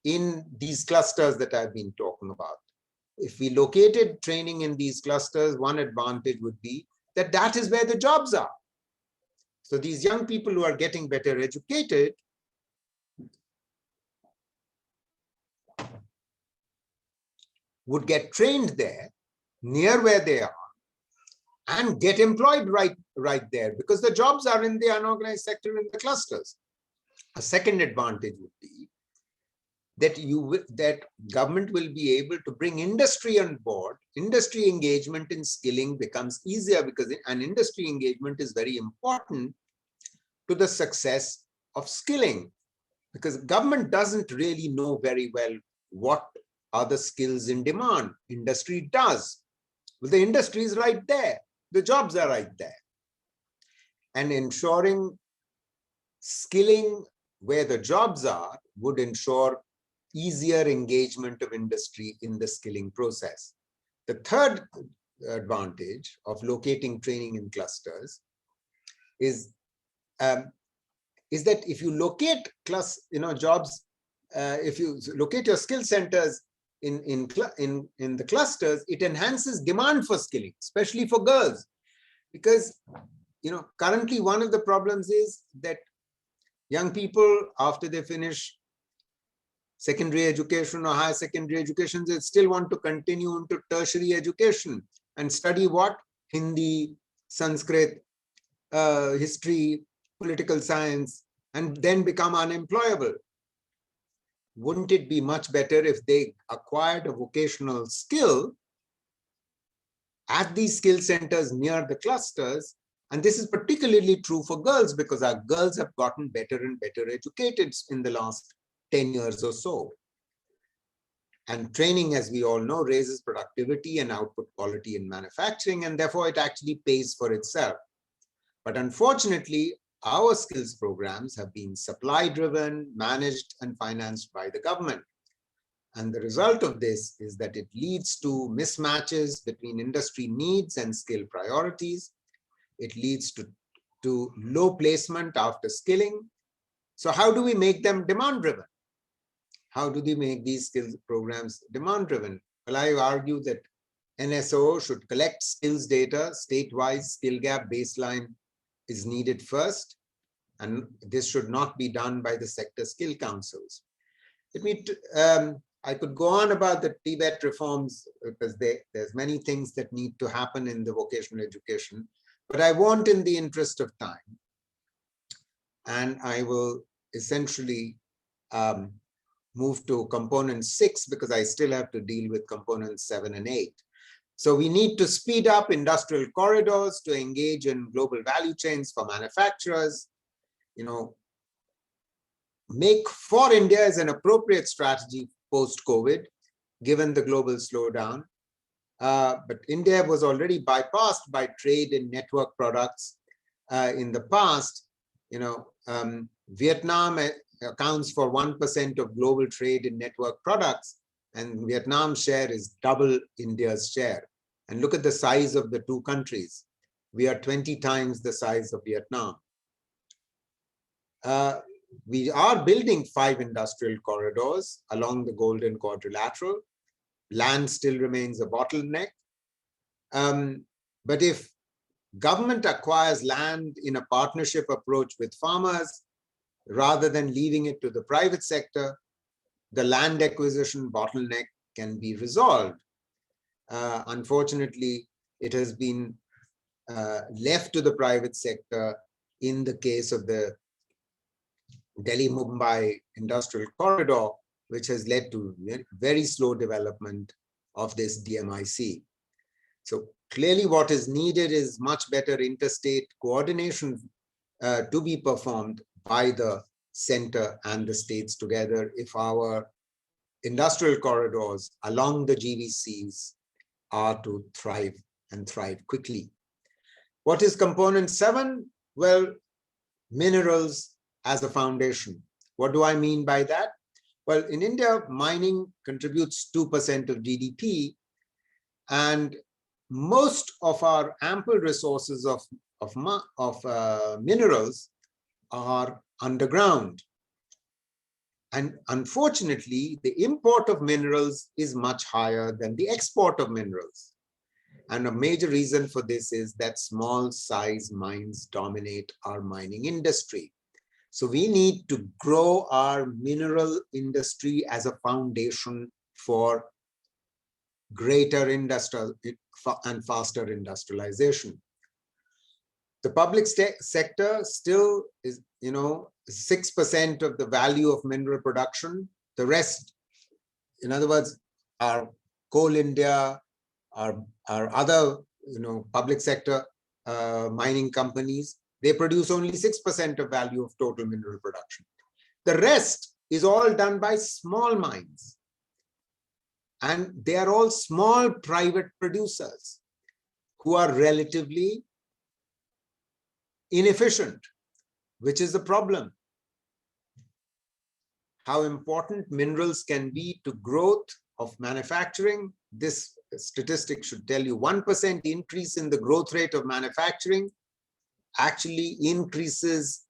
in these clusters that I've been talking about. If we located training in these clusters, one advantage would be that that is where the jobs are. So these young people who are getting better educated would get trained there, near where they are, and get employed right there, because the jobs are in the unorganized sector in the clusters. A second advantage would be that government will be able to bring industry on board. Industry engagement in skilling becomes easier, because an industry engagement is very important to the success of skilling, because government doesn't really know very well what are the skills in demand. Industry does. Well, the industry is right there. The jobs are right there. And ensuring skilling where the jobs are would ensure easier engagement of industry in the skilling process. The third advantage of locating training in clusters is that if you locate jobs, if you locate your skill centers in the clusters, it enhances demand for skilling, especially for girls, because currently one of the problems is that young people, after they finish secondary education or higher secondary education, they still want to continue into tertiary education and study what? Hindi, Sanskrit, history, political science, and then become unemployable. Wouldn't it be much better if they acquired a vocational skill at these skill centers near the clusters? And this is particularly true for girls, because our girls have gotten better and better educated in the last 10 years or so. And training, as we all know, raises productivity and output quality in manufacturing, and therefore it actually pays for itself. But unfortunately, our skills programs have been supply-driven, managed, and financed by the government. And the result of this is that it leads to mismatches between industry needs and skill priorities. It leads to low placement after skilling. So how do we make them demand-driven? How do they make these skills programs demand-driven? Well, I argue that NSO should collect skills data, statewide skill gap baseline is needed first, and this should not be done by the sector skill councils. I could go on about the Tibet reforms, because there's many things that need to happen in the vocational education, but I won't in the interest of time. And I will essentially move to component 6, because I still have to deal with components 7 and 8. So we need to speed up industrial corridors to engage in global value chains for manufacturers. Make for India is an appropriate strategy post-COVID, given the global slowdown. But India was already bypassed by trade in network products in the past. Vietnam accounts for 1% of global trade in network products, and Vietnam's share is double India's share. And look at the size of the two countries. We are 20 times the size of Vietnam. We are building 5 industrial corridors along the Golden Quadrilateral. Land still remains a bottleneck. But if government acquires land in a partnership approach with farmers, rather than leaving it to the private sector, the land acquisition bottleneck can be resolved. Unfortunately, it has been left to the private sector in the case of the Delhi-Mumbai industrial corridor, which has led to very slow development of this DMIC. So clearly what is needed is much better interstate coordination to be performed by the center and the states together if our industrial corridors along the GVCs are to thrive and thrive quickly. What is component 7? Well, minerals as a foundation. What do I mean by that? Well, in India, mining contributes 2% of GDP, and most of our ample resources of minerals are underground. And unfortunately, the import of minerals is much higher than the export of minerals. And a major reason for this is that small size mines dominate our mining industry. So we need to grow our mineral industry as a foundation for greater industrial and faster industrialization. The public sector still is, 6% of the value of mineral production. The rest, in other words, our Coal India, our other, public sector mining companies, they produce only 6% of value of total mineral production. The rest is all done by small mines. And they are all small private producers who are relatively inefficient, which is the problem. How important minerals can be to growth of manufacturing. This statistic should tell you 1% increase in the growth rate of manufacturing actually increases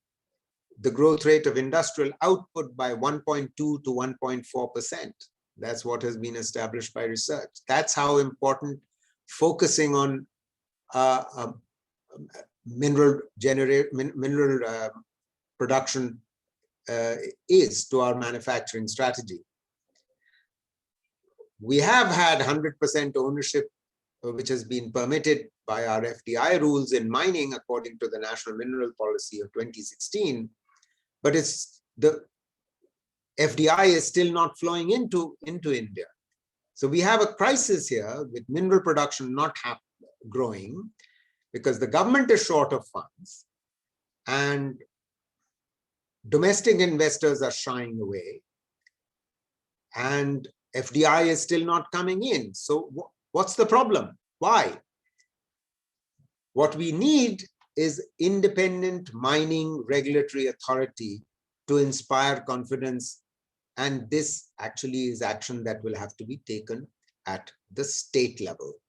the growth rate of industrial output by 1.2 to 1.4%. That's what has been established by research. That's how important focusing on mineral production is to our manufacturing strategy. We have had 100% ownership, which has been permitted by our FDI rules in mining according to the National Mineral Policy of 2016, but it's the FDI is still not flowing into India. So we have a crisis here with mineral production not growing because the government is short of funds and domestic investors are shying away and FDI is still not coming in. So what's the problem? Why? What we need is independent mining regulatory authority to inspire confidence. And this actually is action that will have to be taken at the state level.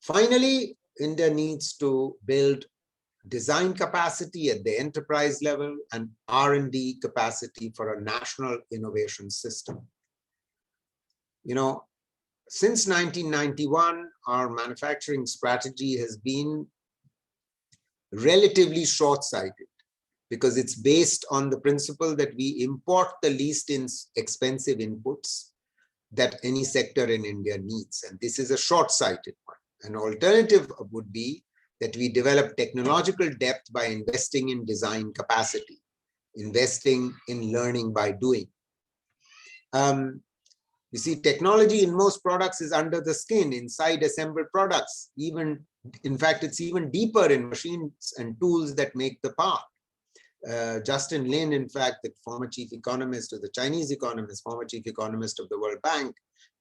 Finally, India needs to build design capacity at the enterprise level and R&D capacity for a national innovation system. Since 1991, our manufacturing strategy has been relatively short-sighted because it's based on the principle that we import the least expensive inputs that any sector in India needs. And this is a short-sighted one. An alternative would be that we develop technological depth by investing in design capacity, investing in learning by doing. You see, technology in most products is under the skin, inside assembled products. In fact, it's even deeper in machines and tools that make the part. Justin Lin, in fact, the former chief economist of the Chinese economist, former chief economist of the World Bank,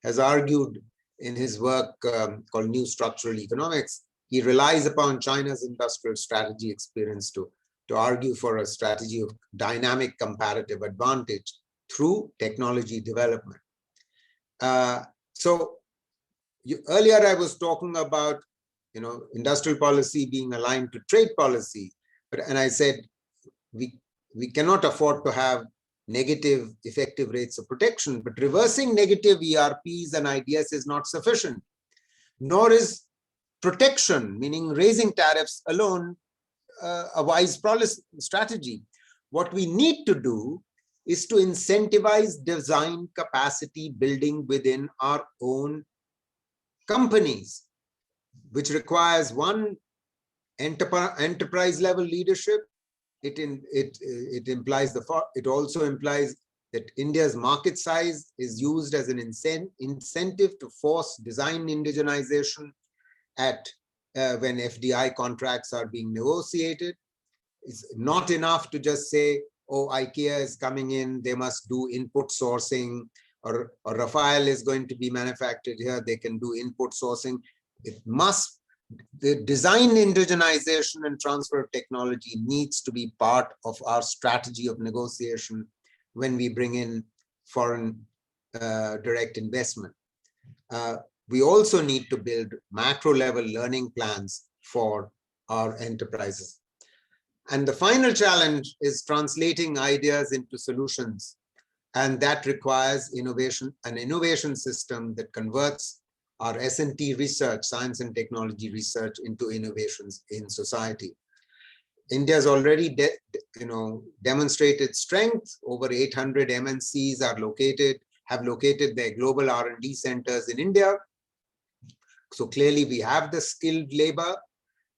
has argued in his work called New Structural Economics. He relies upon China's industrial strategy experience to argue for a strategy of dynamic comparative advantage through technology development. Earlier I was talking about, industrial policy being aligned to trade policy, and I said we cannot afford to have negative effective rates of protection, but reversing negative ERPs and IDS is not sufficient, nor is protection, meaning raising tariffs alone, a wise policy strategy. What we need to do is to incentivize design capacity building within our own companies, which requires one, enterprise level leadership. It also implies that India's market size is used as an incentive to force design indigenization when FDI contracts are being negotiated. It's not enough to just say, oh, IKEA is coming in, they must do input sourcing, or Rafael is going to be manufactured here, they can do input sourcing. The design indigenization and transfer of technology needs to be part of our strategy of negotiation when we bring in foreign direct investment. We also need to build macro level learning plans for our enterprises. And the final challenge is translating ideas into solutions. And that requires innovation, an innovation system that converts our S&T research, science and technology research, into innovations in society. India has already demonstrated strength. Over 800 MNCs have located their global R&D centers in India. So clearly we have the skilled labor,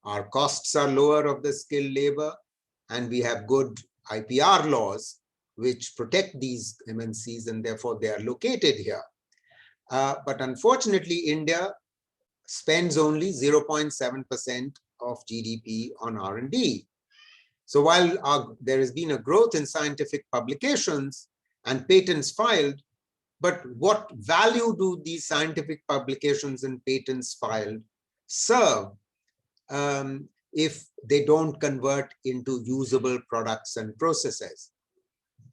our costs are lower of the skilled labor, and we have good IPR laws which protect these MNCs, and therefore they are located here. But unfortunately, India spends only 0.7% of GDP on R&D. So while there has been a growth in scientific publications and patents filed, but what value do these scientific publications and patents filed serve if they don't convert into usable products and processes?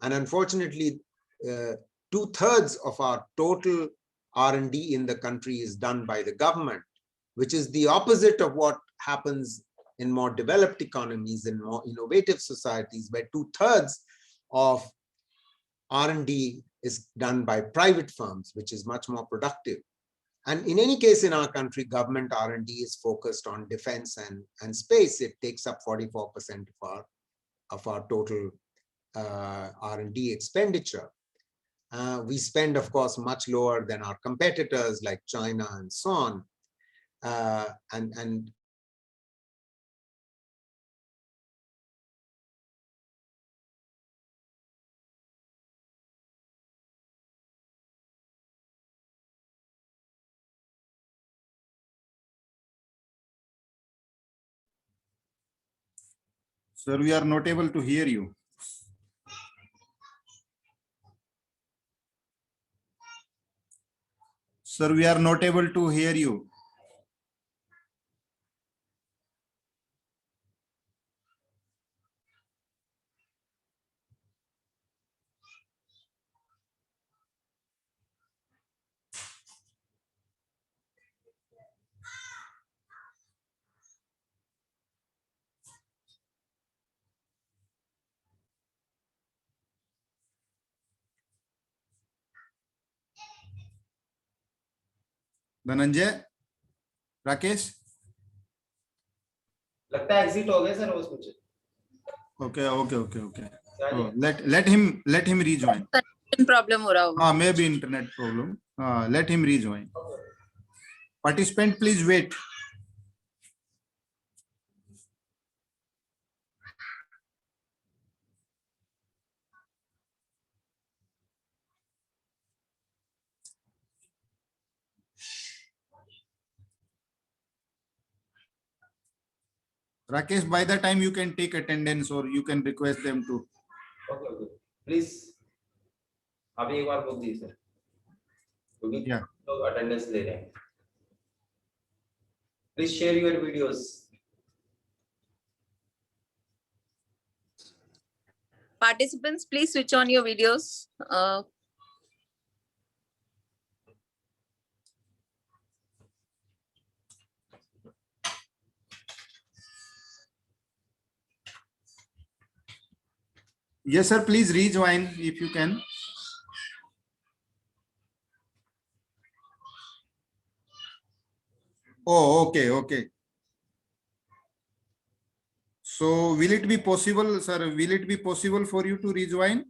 And unfortunately, 2/3 of our total R&D in the country is done by the government, which is the opposite of what happens in more developed economies and more innovative societies, where 2/3 of R&D is done by private firms, which is much more productive. And in any case, in our country, government R&D is focused on defense and space. It takes up 44% of our total R&D expenditure. We spend, of course, much lower than our competitors like China and so on. And Sir, we are not able to hear you. Sir, we are not able to hear you. Dhananjay, Rakesh, लगता है exit हो गए sir वो कुछ. Okay. Oh, let him rejoin. Problem हो रहा होगा. Maybe internet problem. Let him rejoin. Participant, please wait. Rakesh, by the time you can take attendance or you can request them to. Okay. Please. अभी एक बार बोल दीजिए sir. क्योंकि लोग attendance ले रहे हैं. Please share your videos. Participants, please switch on your videos. Yes, sir, please rejoin if you can. Oh, okay. So will it be possible, sir? Will it be possible for you to rejoin?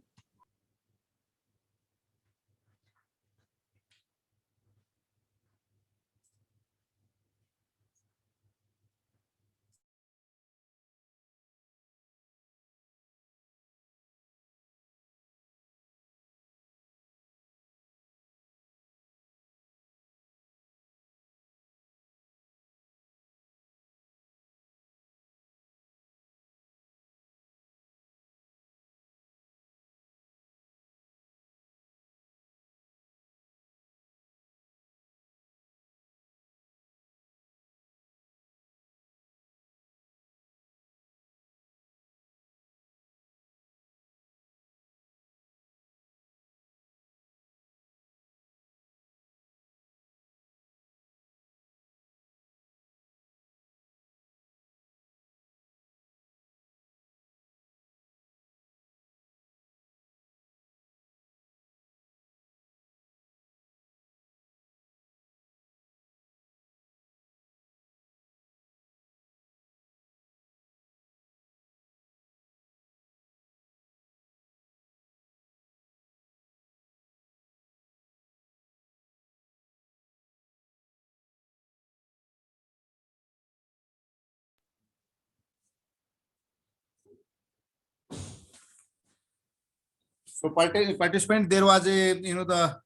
So participant, there was a, the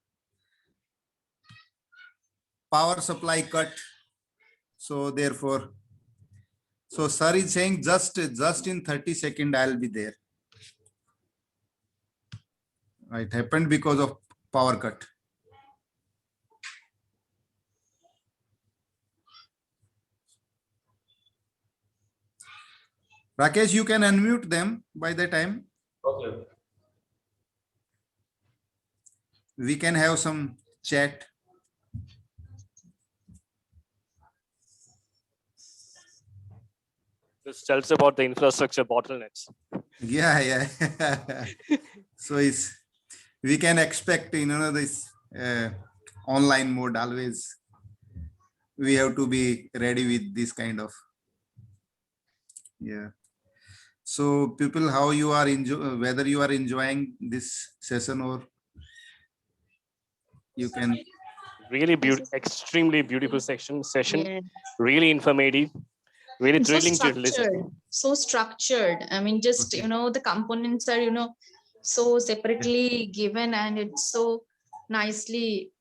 power supply cut. So therefore, so sir is saying just in 30 seconds I'll be there. It happened because of power cut. Rakesh, you can unmute them by the time. Okay. We can have some chat. This tells about the infrastructure bottlenecks. Yeah. So we can expect, this online mode always. We have to be ready with this kind of. Yeah. So people, how you are whether you are enjoying this session or you can. Really extremely beautiful session, Yeah. really informative, really It's so thrilling to listen. structured, so structured. I mean, just, Okay. the components are, so separately given, and it's so nicely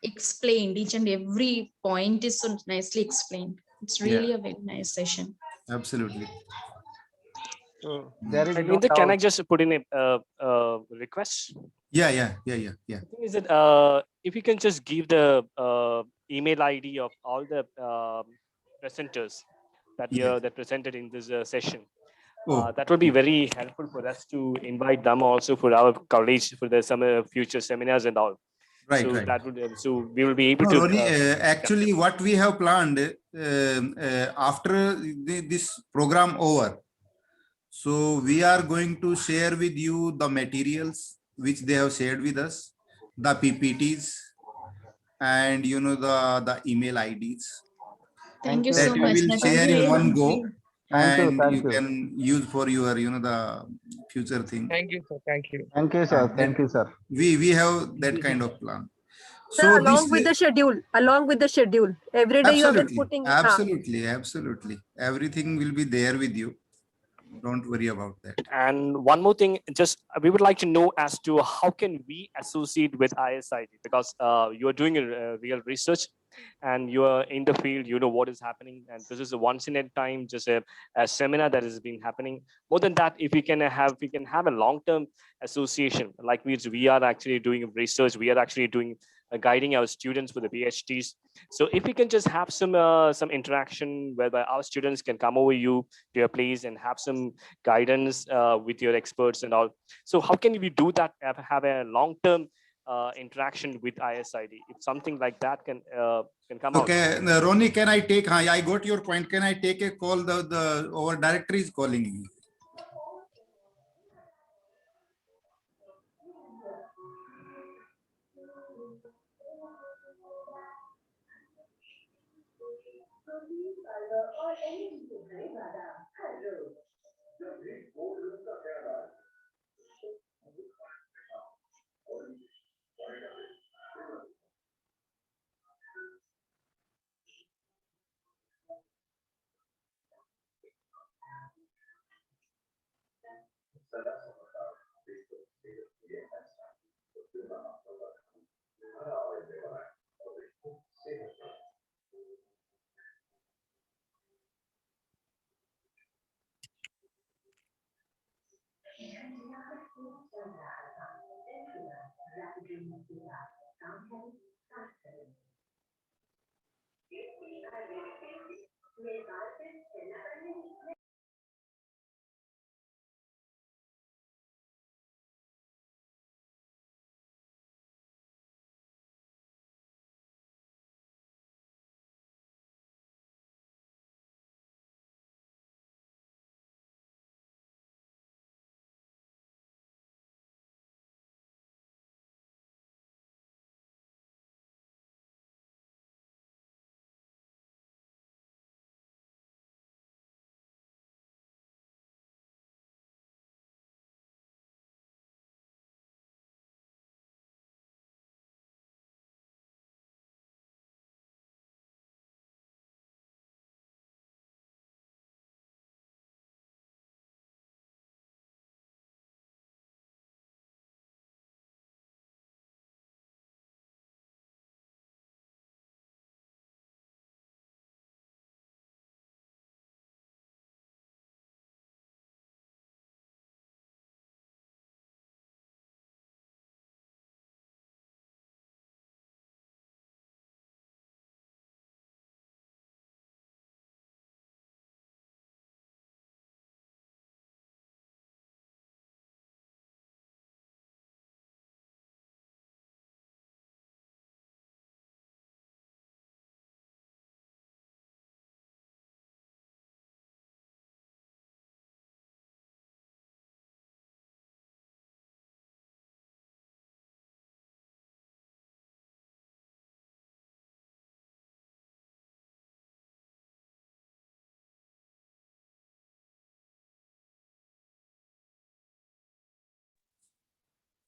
explained. Each and every point is so nicely explained. It's really a very nice session. Absolutely. So there is no Linda, can I doubt. just put in a request? Yeah. The thing is that if you can just give the email ID of all the presenters that that presented in this session, that would be very helpful for us to invite them also for our college for the some future seminars and all. Right. That would so we will be able No, to. Ronnie, actually, what we have planned after this program over, so we are going to share with you the materials which they have shared with us, the PPTs, and the email IDs Thank you that so we much. will That share would be in one go, helpful. Thank you, and thank you you. can use for your the future thing. Thank you, sir. Thank you. Thank you, sir. Thank you, sir. We have that kind of plan. Sir, So along with the schedule, every day you have been putting. absolutely, everything will be there with you. Don't worry about that. And one more thing, just we would like to know as to how can we associate with ISID, because you are doing a real research and you are in the field, you know what is happening, and this is a once in a time, just a seminar that has been happening. More than that, if we can have a long-term association, like we are actually doing research, we are actually doing guiding our students for the PhDs. So if we can just have some interaction whereby our students can come over to your place and have some guidance with your experts and all. So how can we do that? Have a long-term interaction with ISID, if something like that can come out. Okay, Ronnie, can I take? I got your point. Can I take a call? Our director is calling me.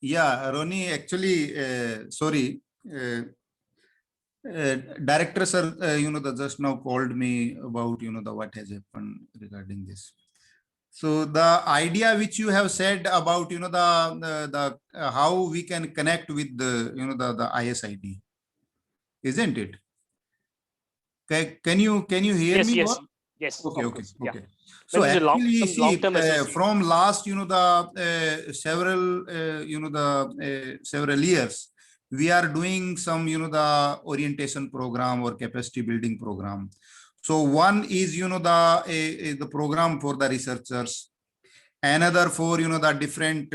Yeah, Ronnie, actually, sorry. Director sir, the just now called me about, the what has happened regarding this. So the idea which you have said about, the how we can connect with the, the ISID, isn't it? Can you hear Yes, me? yes, Or? yes. Okay, Of okay, course. Yeah. okay. When So there's actually, some see, long-term association. from last, the several, several years, we are doing some, the orientation program or capacity building program. So one is, the program for the researchers. Another for, the different,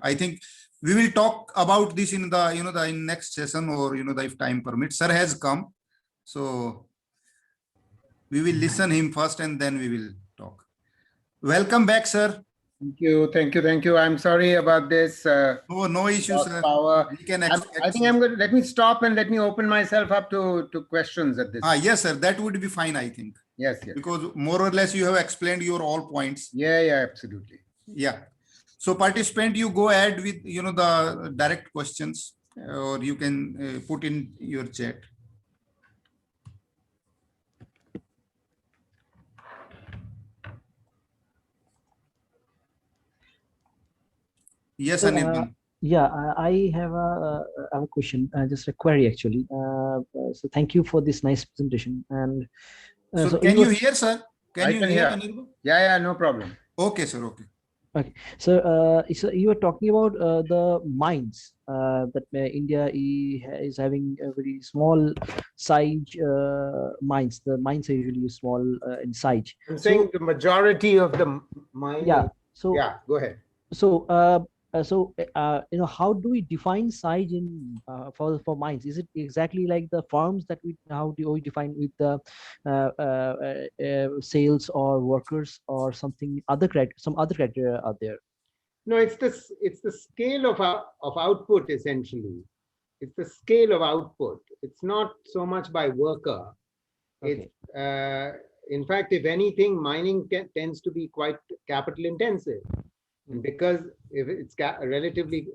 I think we will talk about this in the, the in next session, or, if time permits. Sir has come. So we will listen him first and then we will talk. Welcome back, sir. Thank you, thank you, thank you. I'm sorry about this. No issue, sir. Power. We can I think I'm going to let me stop and let me open myself up to questions at this. Yes, sir. That would be fine, I think. Yes, yes. Because more or less you have explained your all points. Yeah, yeah, absolutely. Yeah. So participant, you go ahead with, the direct questions, or you can put in your chat. Yes, Anirban. Yeah, I have a question, just a query actually. So thank you for this nice presentation. And so can you hear, sir? Can you hear? Anirban? Yeah, no problem. Okay, sir. Okay. Okay, so you were talking about the mines that India is having a very small size mines. The mines are usually small in size. I'm saying the majority of the mines. Yeah. So yeah, go ahead. So how do we define size in for mines? Is it exactly like the farms that how do we define with the sales or workers, or something other some other criteria are there? No, it's the scale of output essentially. It's the scale of output. It's not so much by worker. Okay. It's in fact, if anything, mining tends to be quite capital intensive. And because if it's relatively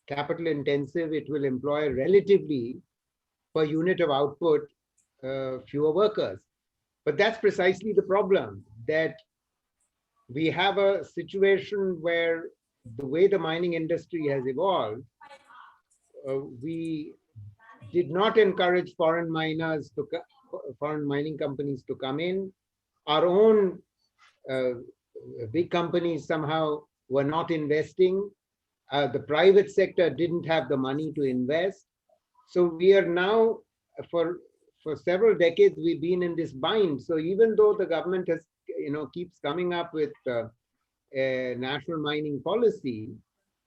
capital intensive, it will employ relatively per unit of output fewer workers. But that's precisely the problem, that we have a situation where the way the mining industry has evolved, we did not encourage foreign miners to foreign mining companies to come in. Our own big companies somehow were not investing. The private sector didn't have the money to invest. So we are now, for several decades, we've been in this bind. So even though the government has, keeps coming up with a national mining policy,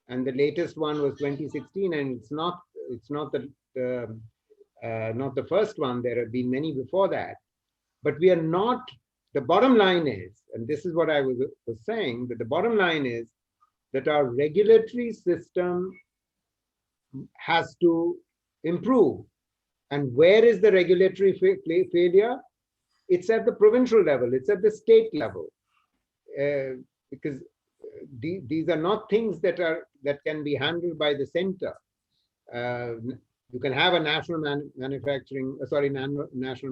and the latest one was 2016, and it's not the first one. There have been many before that. But we are not. The bottom line is, and this is what I was saying, that the bottom line is that our regulatory system has to improve. And where is the regulatory failure? It's at the provincial level, it's at the state level. Because these are not things that can be handled by the center. You can have a national national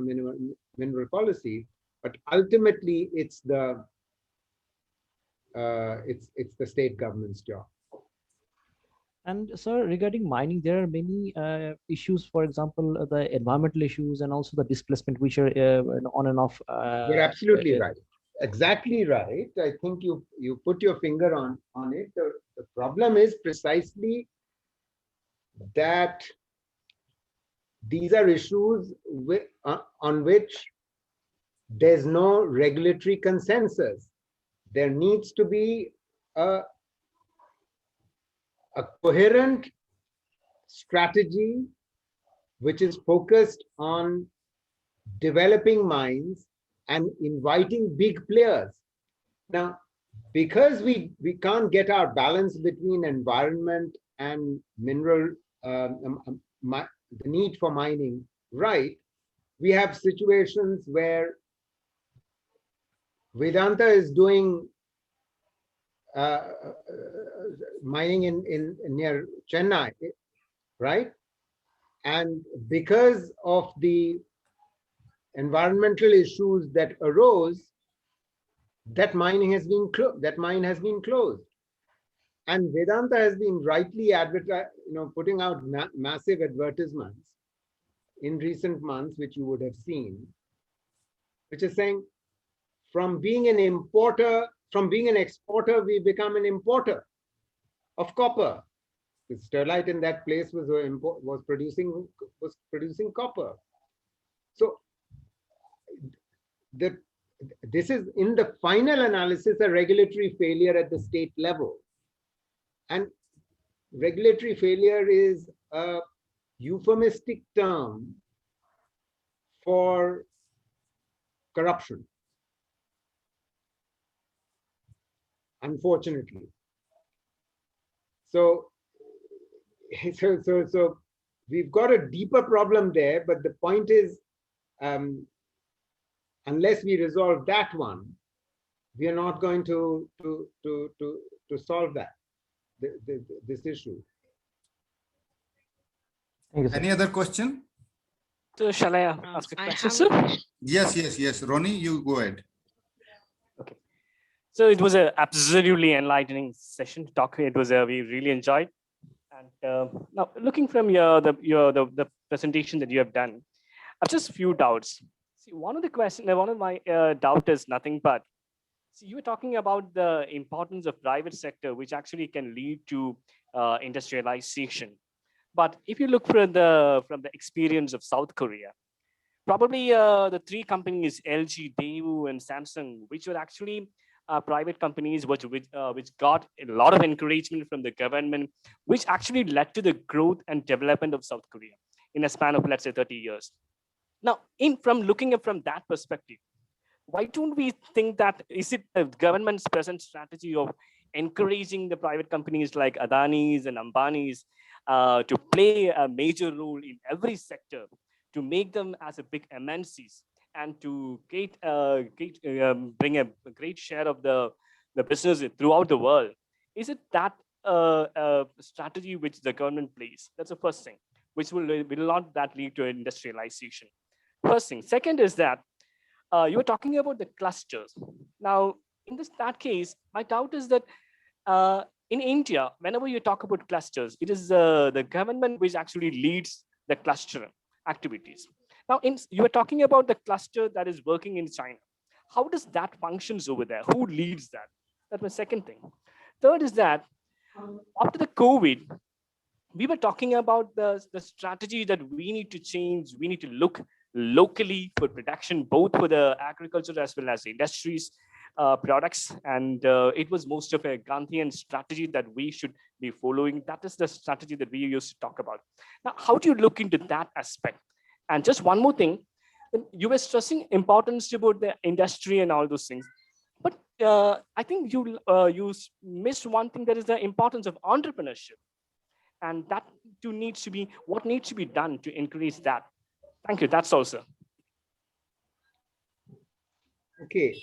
mineral policy, but ultimately it's the state government's job. And sir, regarding mining, there are many issues. For example, the environmental issues and also the displacement, which are on and off. You're absolutely right. Exactly right. I think you put your finger on it. The problem is precisely that these are issues on which there's no regulatory consensus. There needs to be a coherent strategy which is focused on developing mines and inviting big players. Now, because we can't get our balance between environment and mineral, the need for mining right, we have situations where Vedanta is doing mining in near Chennai, right? And because of the environmental issues that arose, that mine has been closed. And Vedanta has been rightly putting out massive advertisements in recent months, which you would have seen, which is saying, from being an exporter, we become an importer of copper. The sterlite in that place was producing copper. So this is, in the final analysis, a regulatory failure at the state level. And regulatory failure is a euphemistic term for corruption, unfortunately. So we've got a deeper problem there, but the point is, unless we resolve that one, we are not going to solve this issue. Any other question? So shall I ask a question, sir? Yes. Ronnie, you go ahead. Okay. So it was an absolutely enlightening session to talk. It was we really enjoyed. And now, looking from the presentation that you have done, I've just few doubts. See, one of my doubt is nothing but, see, you were talking about the importance of private sector, which actually can lead to industrialization. But if you look from the experience of South Korea, probably the three companies, LG, Daewoo, and Samsung, which were actually private companies, which got a lot of encouragement from the government, which actually led to the growth and development of South Korea in a span of, let's say, 30 years. Now, from looking at from that perspective, why don't we think that, is it the government's present strategy of encouraging the private companies like Adani's and Ambani's to play a major role in every sector, to make them as a big MNCs, and to bring a great share of the business throughout the world? Is it that strategy which the government plays? That's the first thing, which will not that lead to industrialization. First thing. Second is that you were talking about the clusters. Now, in that case, my doubt is that in India, whenever you talk about clusters, it is the government which actually leads the cluster activities. Now, you were talking about the cluster that is working in China. How does that functions over there? Who leads that? That's my second thing. Third is that after the COVID, we were talking about the strategy that we need to change. We need to look locally for production, both for the agriculture as well as the industries products. And it was most of a Gandhian strategy that we should be following. That is the strategy that we used to talk about. Now, how do you look into that aspect? And just one more thing, you were stressing importance about the industry and all those things. But I think you missed one thing, that is the importance of entrepreneurship. And that too needs to be, what needs to be done to increase that? Thank you. That's all, sir. Okay.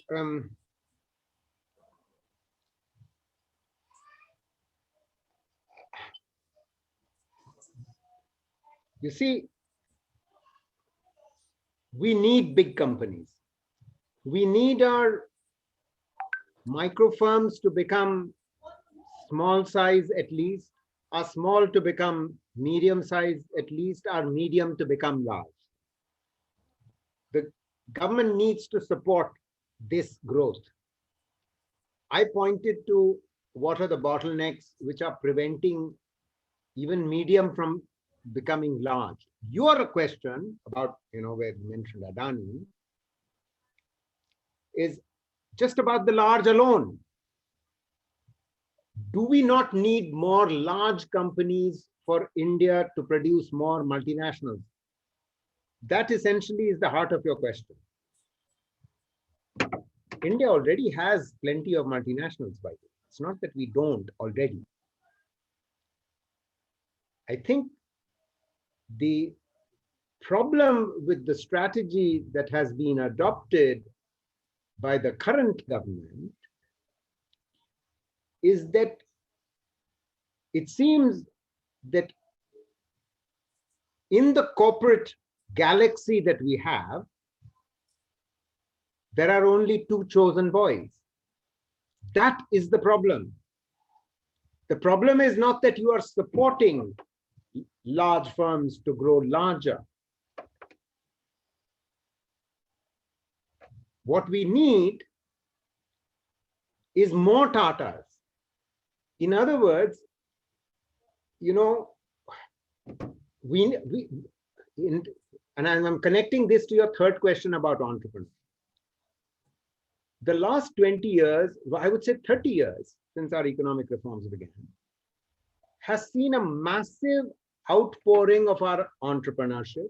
You see, we need big companies. We need our micro firms to become small size at least, our small to become medium size at least, our medium to become large. The government needs to support this growth. I pointed to what are the bottlenecks which are preventing even medium from becoming large. Your question about, where you mentioned Adani, is just about the large alone. Do we not need more large companies for India to produce more multinationals? That essentially is the heart of your question. India already has plenty of multinationals, by the way. It's not that we don't already. I think the problem with the strategy that has been adopted by the current government is that it seems that in the corporate galaxy that we have, there are only two chosen boys. That is the problem. The problem is not that you are supporting large firms to grow larger. What we need is more Tatas. In other words, you know, and I'm connecting this to your third question about entrepreneurs. The last 20 years, I would say 30 years since our economic reforms began, has seen a massive outpouring of our entrepreneurship,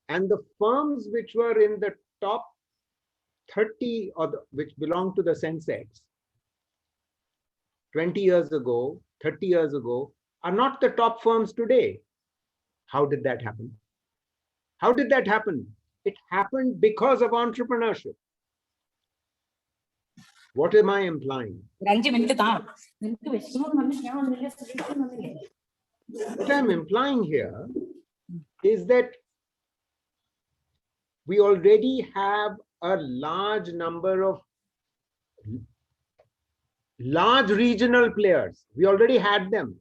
and the firms which were in the top 30 or which belong to the Sensex 20 years ago, 30 years ago, are not the top firms today. How did that happen? How did that happen? It happened because of entrepreneurship. What am I implying? What I'm implying here is that we already have a large number of large regional players. We already had them.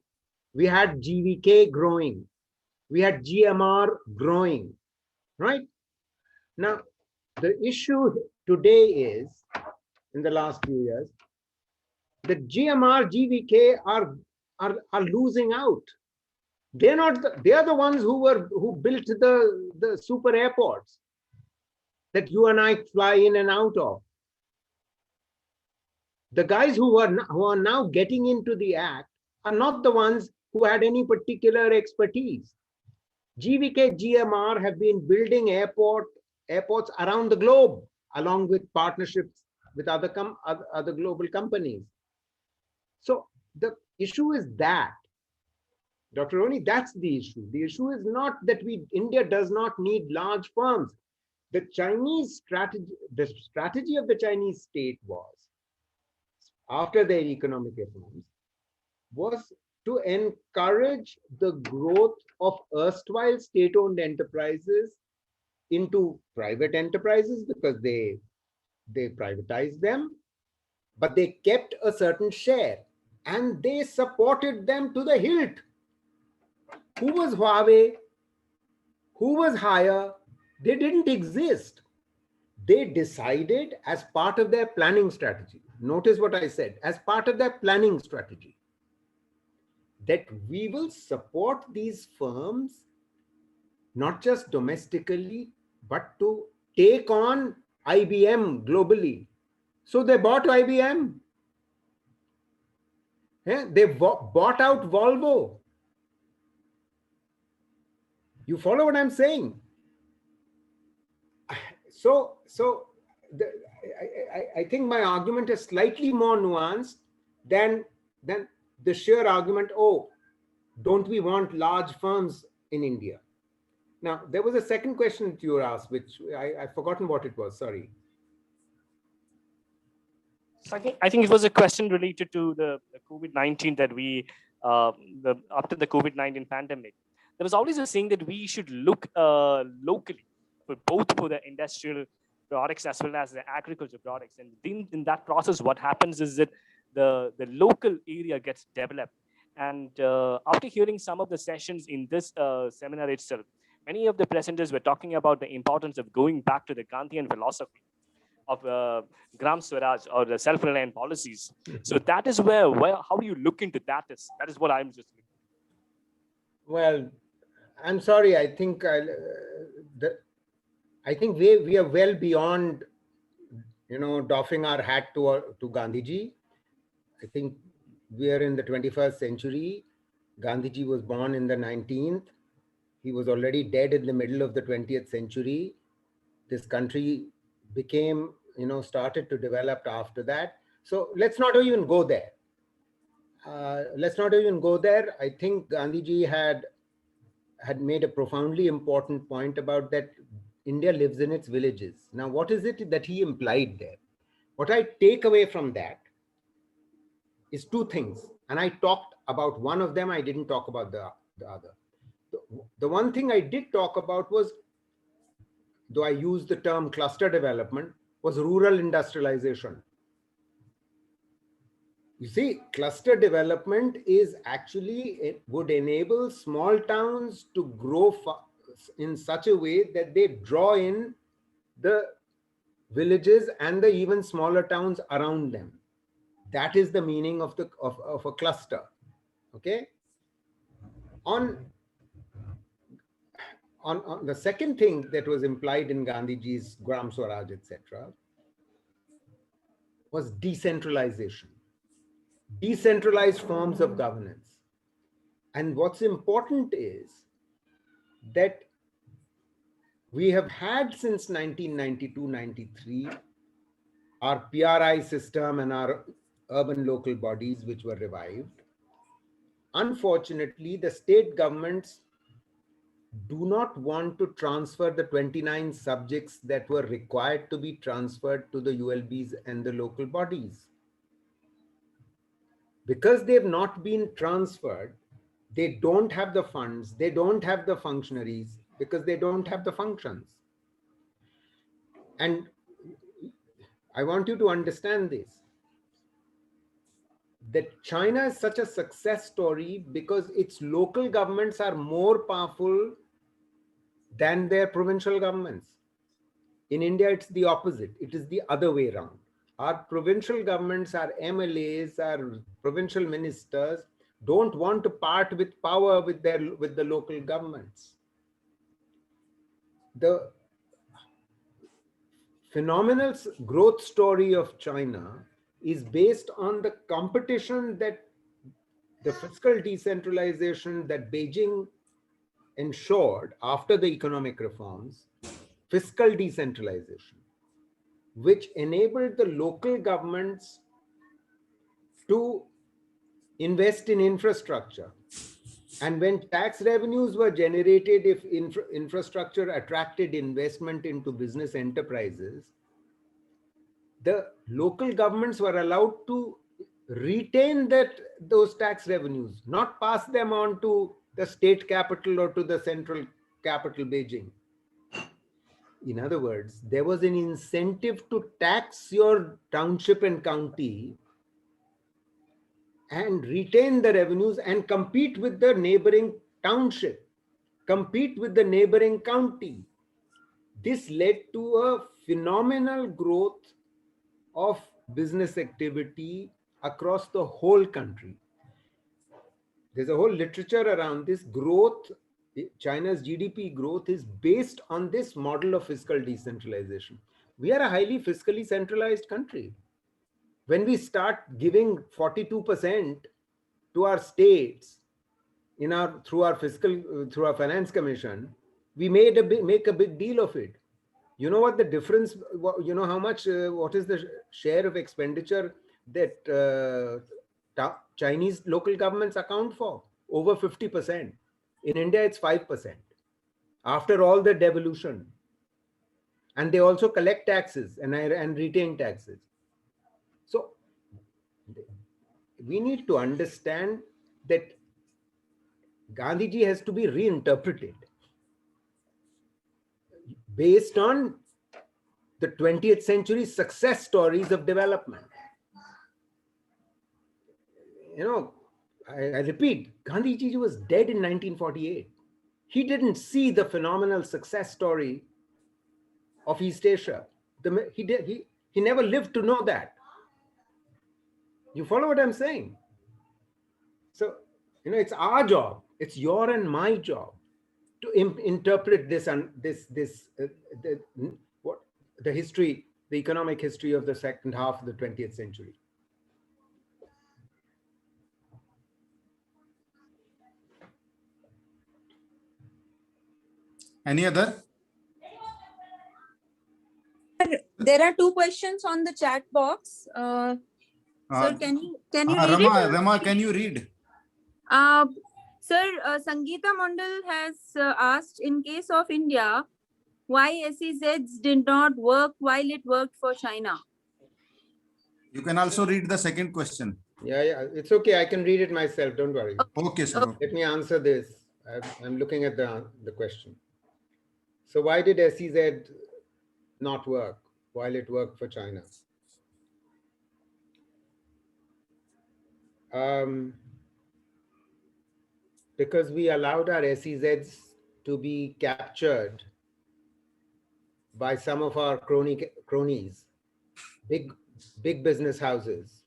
We had GVK growing. We had GMR growing, right? Now, the issue today is, in the last few years, the GMR, GVK are losing out. They're not. They are the ones who built the super airports that you and I fly in and out of. The guys who are now getting into the act are not the ones who had any particular expertise. GVK, GMR have been building airports around the globe, along with partnerships with other global companies. So the issue is that, Dr. Roni, that's the issue. The issue is not that India does not need large firms. The strategy of the Chinese state was, after their economic reforms, was to encourage the growth of erstwhile state-owned enterprises into private enterprises, because they privatized them, but they kept a certain share and they supported them to the hilt. Who was Huawei? Who was Haier? They didn't exist. They decided as part of their planning strategy. Notice what I said, as part of their planning strategy, that we will support these firms, not just domestically, but to take on IBM globally. So they bought IBM. Yeah, they bought out Volvo. You follow what I'm saying? So I think my argument is slightly more nuanced than the sheer argument, oh, don't we want large firms in India? Now, there was a second question that you were asked, which I've forgotten what it was, sorry. So I think it was a question related to the COVID-19 that after the COVID-19 pandemic. There was always a saying that we should look locally for the industrial products as well as the agriculture products. And in that process, what happens is that the local area gets developed. And after hearing some of the sessions in this seminar itself, many of the presenters were talking about the importance of going back to the Gandhian philosophy of Gram Swaraj or the self-reliant policies. So that is where how do you look into that? That is what I'm just looking at. Well, I'm sorry. I think we are well beyond, doffing our hat to Gandhiji. I think we are in the 21st century. Gandhiji was born in the 19th. He was already dead in the middle of the 20th century. This country became, started to develop after that. So let's not even go there. I think Gandhiji had made a profoundly important point about that India lives in its villages. Now, what is it that he implied there? What I take away from that is two things. And I talked about one of them, I didn't talk about the other. The one thing I did talk about was, though I used the term cluster development, was rural industrialization. You see, cluster development is actually, it would enable small towns to grow in such a way that they draw in the villages and the even smaller towns around them. That is the meaning of a cluster. Okay. On the second thing that was implied in Gandhiji's Gram Swaraj, etc., was decentralization, decentralized forms of governance. And what's important is that we have had since 1992-93 our PRI system and our urban local bodies which were revived. Unfortunately, the state governments do not want to transfer the 29 subjects that were required to be transferred to the ULBs and the local bodies. Because they've not been transferred, they don't have the funds, they don't have the functionaries, because they don't have the functions. And I want you to understand this, that China is such a success story because its local governments are more powerful than their provincial governments. In India, it's the opposite. It is the other way around. Our provincial governments, our MLAs, our provincial ministers don't want to part with power with the local governments. The phenomenal growth story of China is based on the competition that the fiscal decentralization that Beijing ensured after the economic reforms, fiscal decentralization, which enabled the local governments to invest in infrastructure. And when tax revenues were generated, if infrastructure attracted investment into business enterprises, the local governments were allowed to retain those tax revenues, not pass them on to the state capital or to the central capital, Beijing. In other words, there was an incentive to tax your township and county and retain the revenues and compete with the neighboring township, compete with the neighboring county. This led to a phenomenal growth of business activity across the whole country. There's a whole literature around this growth. China's GDP growth is based on this model of fiscal decentralization. We are a highly fiscally centralized country. When we start giving 42% to our states through our finance commission, we make a big deal of it. You know what the difference? You know how much? What is the share of expenditure that Chinese local governments account for? Over 50%. In India, it's 5%. After all the devolution, and they also collect taxes and retain taxes. So we need to understand that Gandhiji has to be reinterpreted based on the 20th century success stories of development. You know, I repeat, Gandhiji was dead in 1948. He didn't see the phenomenal success story of East Asia. He never lived to know that. You follow what I'm saying? So, you know, it's our job. It's your and my job to interpret this and the history, the economic history of the second half of the 20th century. Any other? There are two questions on the chat box. Sir, can you read it? Rama, can you read? Sir, Sangeeta Mondal has asked, in case of India, why SEZs did not work while it worked for China? You can also read the second question. Yeah, it's okay. I can read it myself. Don't worry. Okay, sir. Let me answer this. I'm looking at the question. So why did SEZ not work while it worked for China? Because we allowed our SEZs to be captured by some of our cronies, big business houses.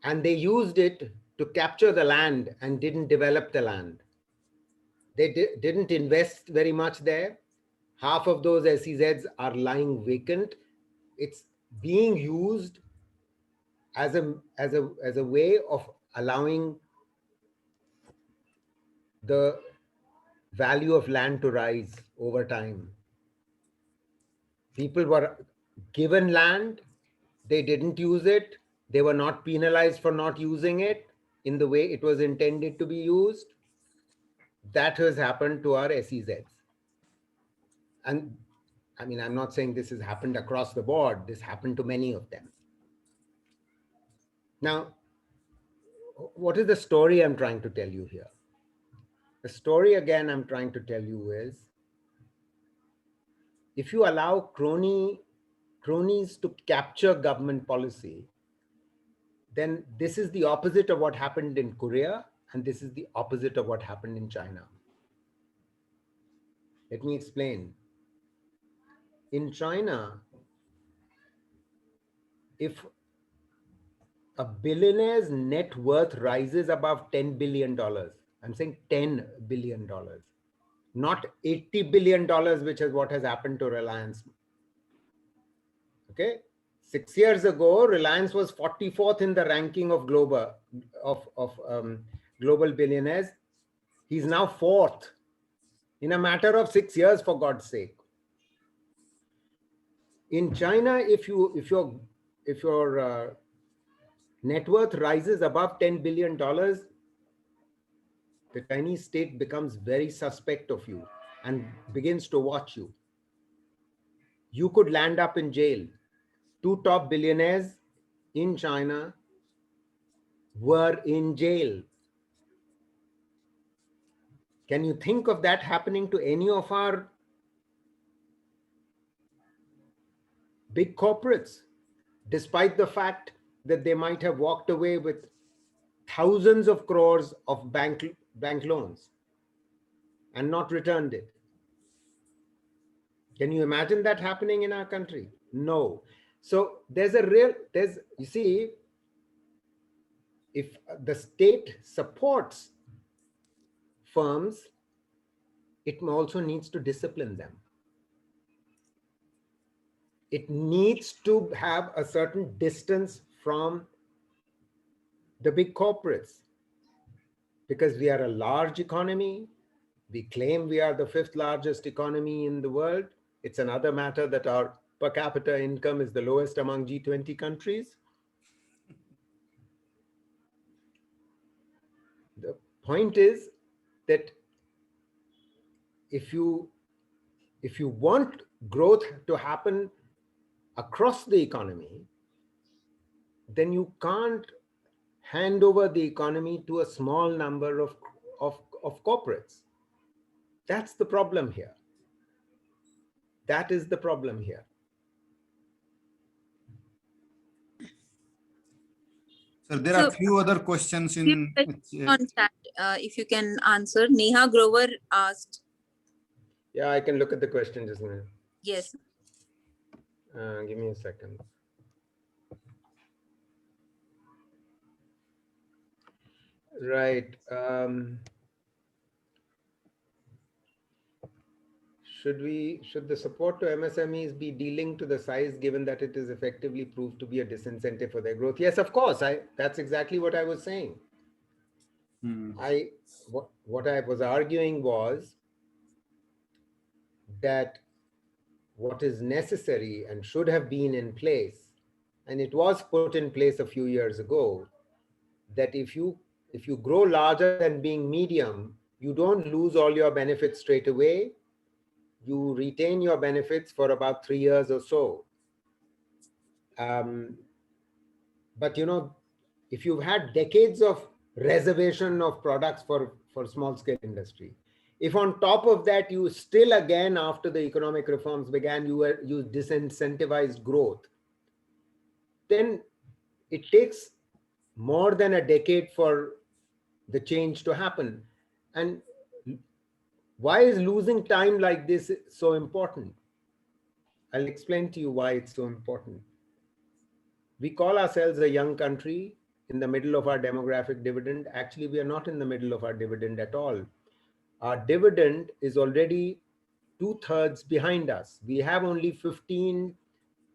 And they used it to capture the land and didn't develop the land. They didn't invest very much there. Half of those SEZs are lying vacant. It's being used as a way of allowing the value of land to rise over time. People were given land, they didn't use it, they were not penalized for not using it in the way it was intended to be used. That has happened to our SEZs. And I mean, I'm not saying this has happened across the board, this happened to many of them. Now, what is the story I'm trying to tell you here? The story again I'm trying to tell you is, if you allow cronies to capture government policy, then this is the opposite of what happened in Korea, and this is the opposite of what happened in China. Let me explain. In China, if a billionaire's net worth rises above $10 billion, I'm saying $10 billion, not $80 billion, which is what has happened to Reliance. Okay. 6 years ago, Reliance was 44th in the ranking of global billionaires. He's now 4th in a matter of 6 years, for God's sake. In China, if your net worth rises above $10 billion, the Chinese state becomes very suspect of you and begins to watch you. You could land up in jail. 2 top billionaires in China were in jail. Can you think of that happening to any of our big corporates, despite the fact that they might have walked away with thousands of crores of bank loans and not returned it? Can you imagine that happening in our country? No. So you see, if the state supports firms, it also needs to discipline them. It needs to have a certain distance from the big corporates, because we are a large economy. We claim we are the 5th largest economy in the world. It's another matter that our per capita income is the lowest among G20 countries. The point is that if you want growth to happen across the economy, then you can't hand over the economy to a small number of corporates. That's the problem here. That is the problem here. So there are few other questions in on chat, if you can answer. Neha Grover asked. Yeah, I can look at the question just a minute. Yes. Give me a second. Right. Should the support to MSMEs be de-linked to the size, given that it is effectively proved to be a disincentive for their growth? Yes, of course. That's exactly what I was saying. What I was arguing was that what is necessary and should have been in place, and it was put in place a few years ago, that if you grow larger than being medium, you don't lose all your benefits straight away. You retain your benefits for about 3 years or so. But if you've had decades of reservation of products for small scale industry, if on top of that you still again after the economic reforms began, you disincentivized growth, then it takes more than a decade for the change to happen. And why is losing time like this so important? I'll explain to you why it's so important. We call ourselves a young country in the middle of our demographic dividend. Actually, we are not in the middle of our dividend at all. Our dividend is already 2/3 behind us. We have only 15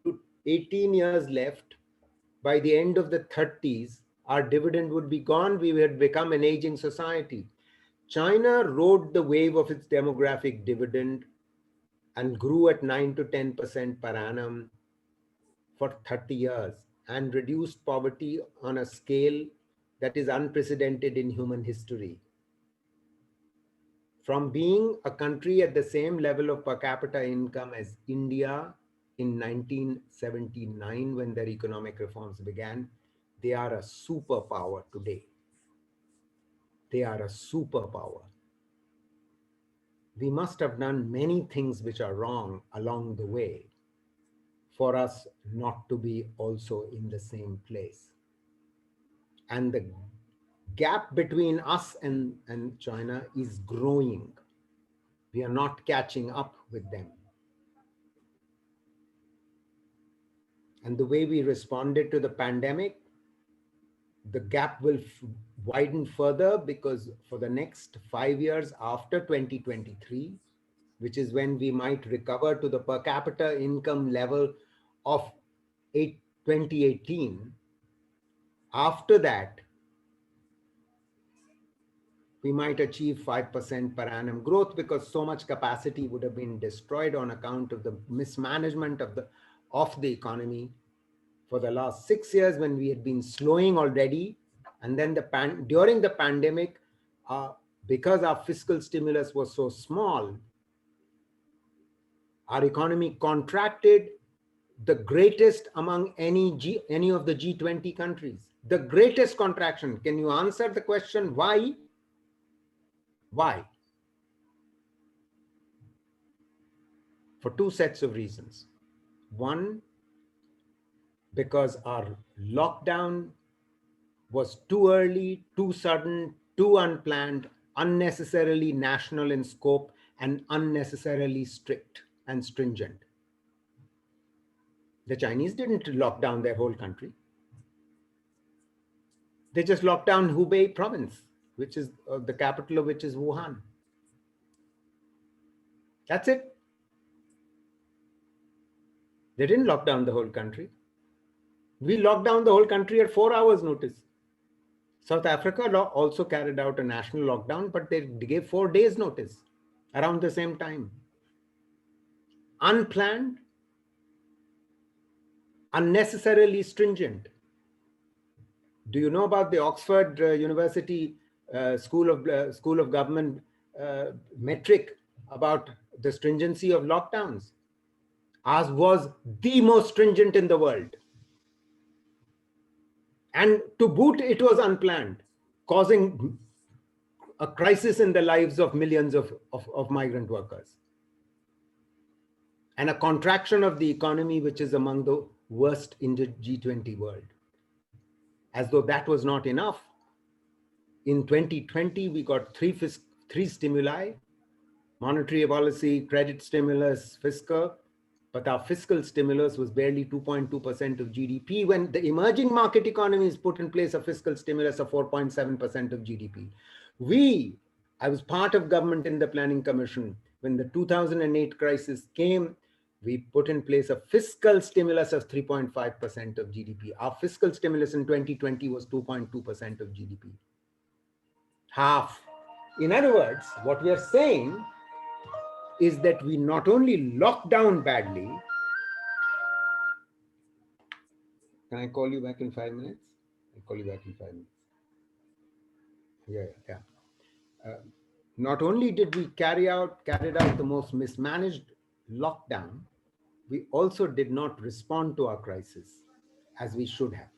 to 18 years left. By the end of the 30s, our dividend would be gone. We would become an aging society. China rode the wave of its demographic dividend and grew at 9 to 10% per annum for 30 years and reduced poverty on a scale that is unprecedented in human history. From being a country at the same level of per capita income as India in 1979, when their economic reforms began, they are a superpower today. They are a superpower. We must have done many things which are wrong along the way for us not to be also in the same place. And the gap between us and China is growing. We are not catching up with them. And the way we responded to the pandemic, the gap will widen further, because for the next 5 years after 2023, which is when we might recover to the per capita income level of 2018, after that, we might achieve 5% per annum growth, because so much capacity would have been destroyed on account of the mismanagement of the economy for the last 6 years, when we had been slowing already. And then during the pandemic, because our fiscal stimulus was so small, our economy contracted, the greatest among any of the G20 countries. The greatest contraction. Can you answer the question why? Why? For two sets of reasons. One, because our lockdown was too early, too sudden, too unplanned, unnecessarily national in scope, and unnecessarily strict and stringent. The Chinese didn't lock down their whole country. They just locked down Hubei province, which is the capital of which is Wuhan. That's it. They didn't lock down the whole country. We locked down the whole country at 4 hours notice. South Africa also carried out a national lockdown, but they gave 4 days notice around the same time. Unplanned, unnecessarily stringent. Do you know about the Oxford University School of Government metric about the stringency of lockdowns? Ours was the most stringent in the world. And to boot, it was unplanned, causing a crisis in the lives of millions of migrant workers. And a contraction of the economy, which is among the worst in the G20 world. As though that was not enough, in 2020, we got three stimuli: monetary policy, credit stimulus, fiscal. But our fiscal stimulus was barely 2.2% of GDP, when the emerging market economies put in place a fiscal stimulus of 4.7% of GDP. I was part of government in the Planning Commission. When the 2008 crisis came, we put in place a fiscal stimulus of 3.5% of GDP. Our fiscal stimulus in 2020 was 2.2% of GDP. Half. In other words, what we are saying is that we not only locked down badly. Can I call you back in 5 minutes? I'll call you back in 5 minutes. Yeah. Not only did we carried out the most mismanaged lockdown, we also did not respond to our crisis as we should have.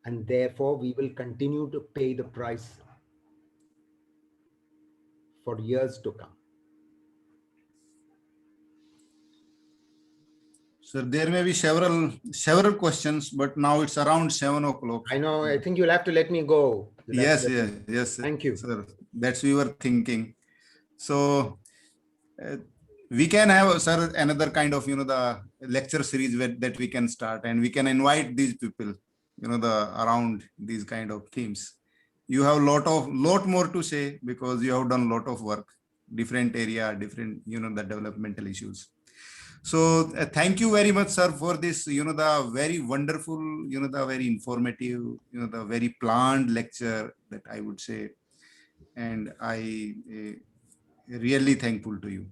And therefore, we will continue to pay the price for years to come. So there may be several questions, but now it's around 7 o'clock. I know. I think you'll have to let me go. Yes. Thank you, sir. That's we were thinking. So we can have, sir, another kind of the lecture series that we can start, and we can invite these people, around these kind of themes. You have lot more to say because you have done a lot of work, different area, different the developmental issues. So thank you very much, sir, for this, the very wonderful, the very informative, the very planned lecture that I would say. And I really thankful to you.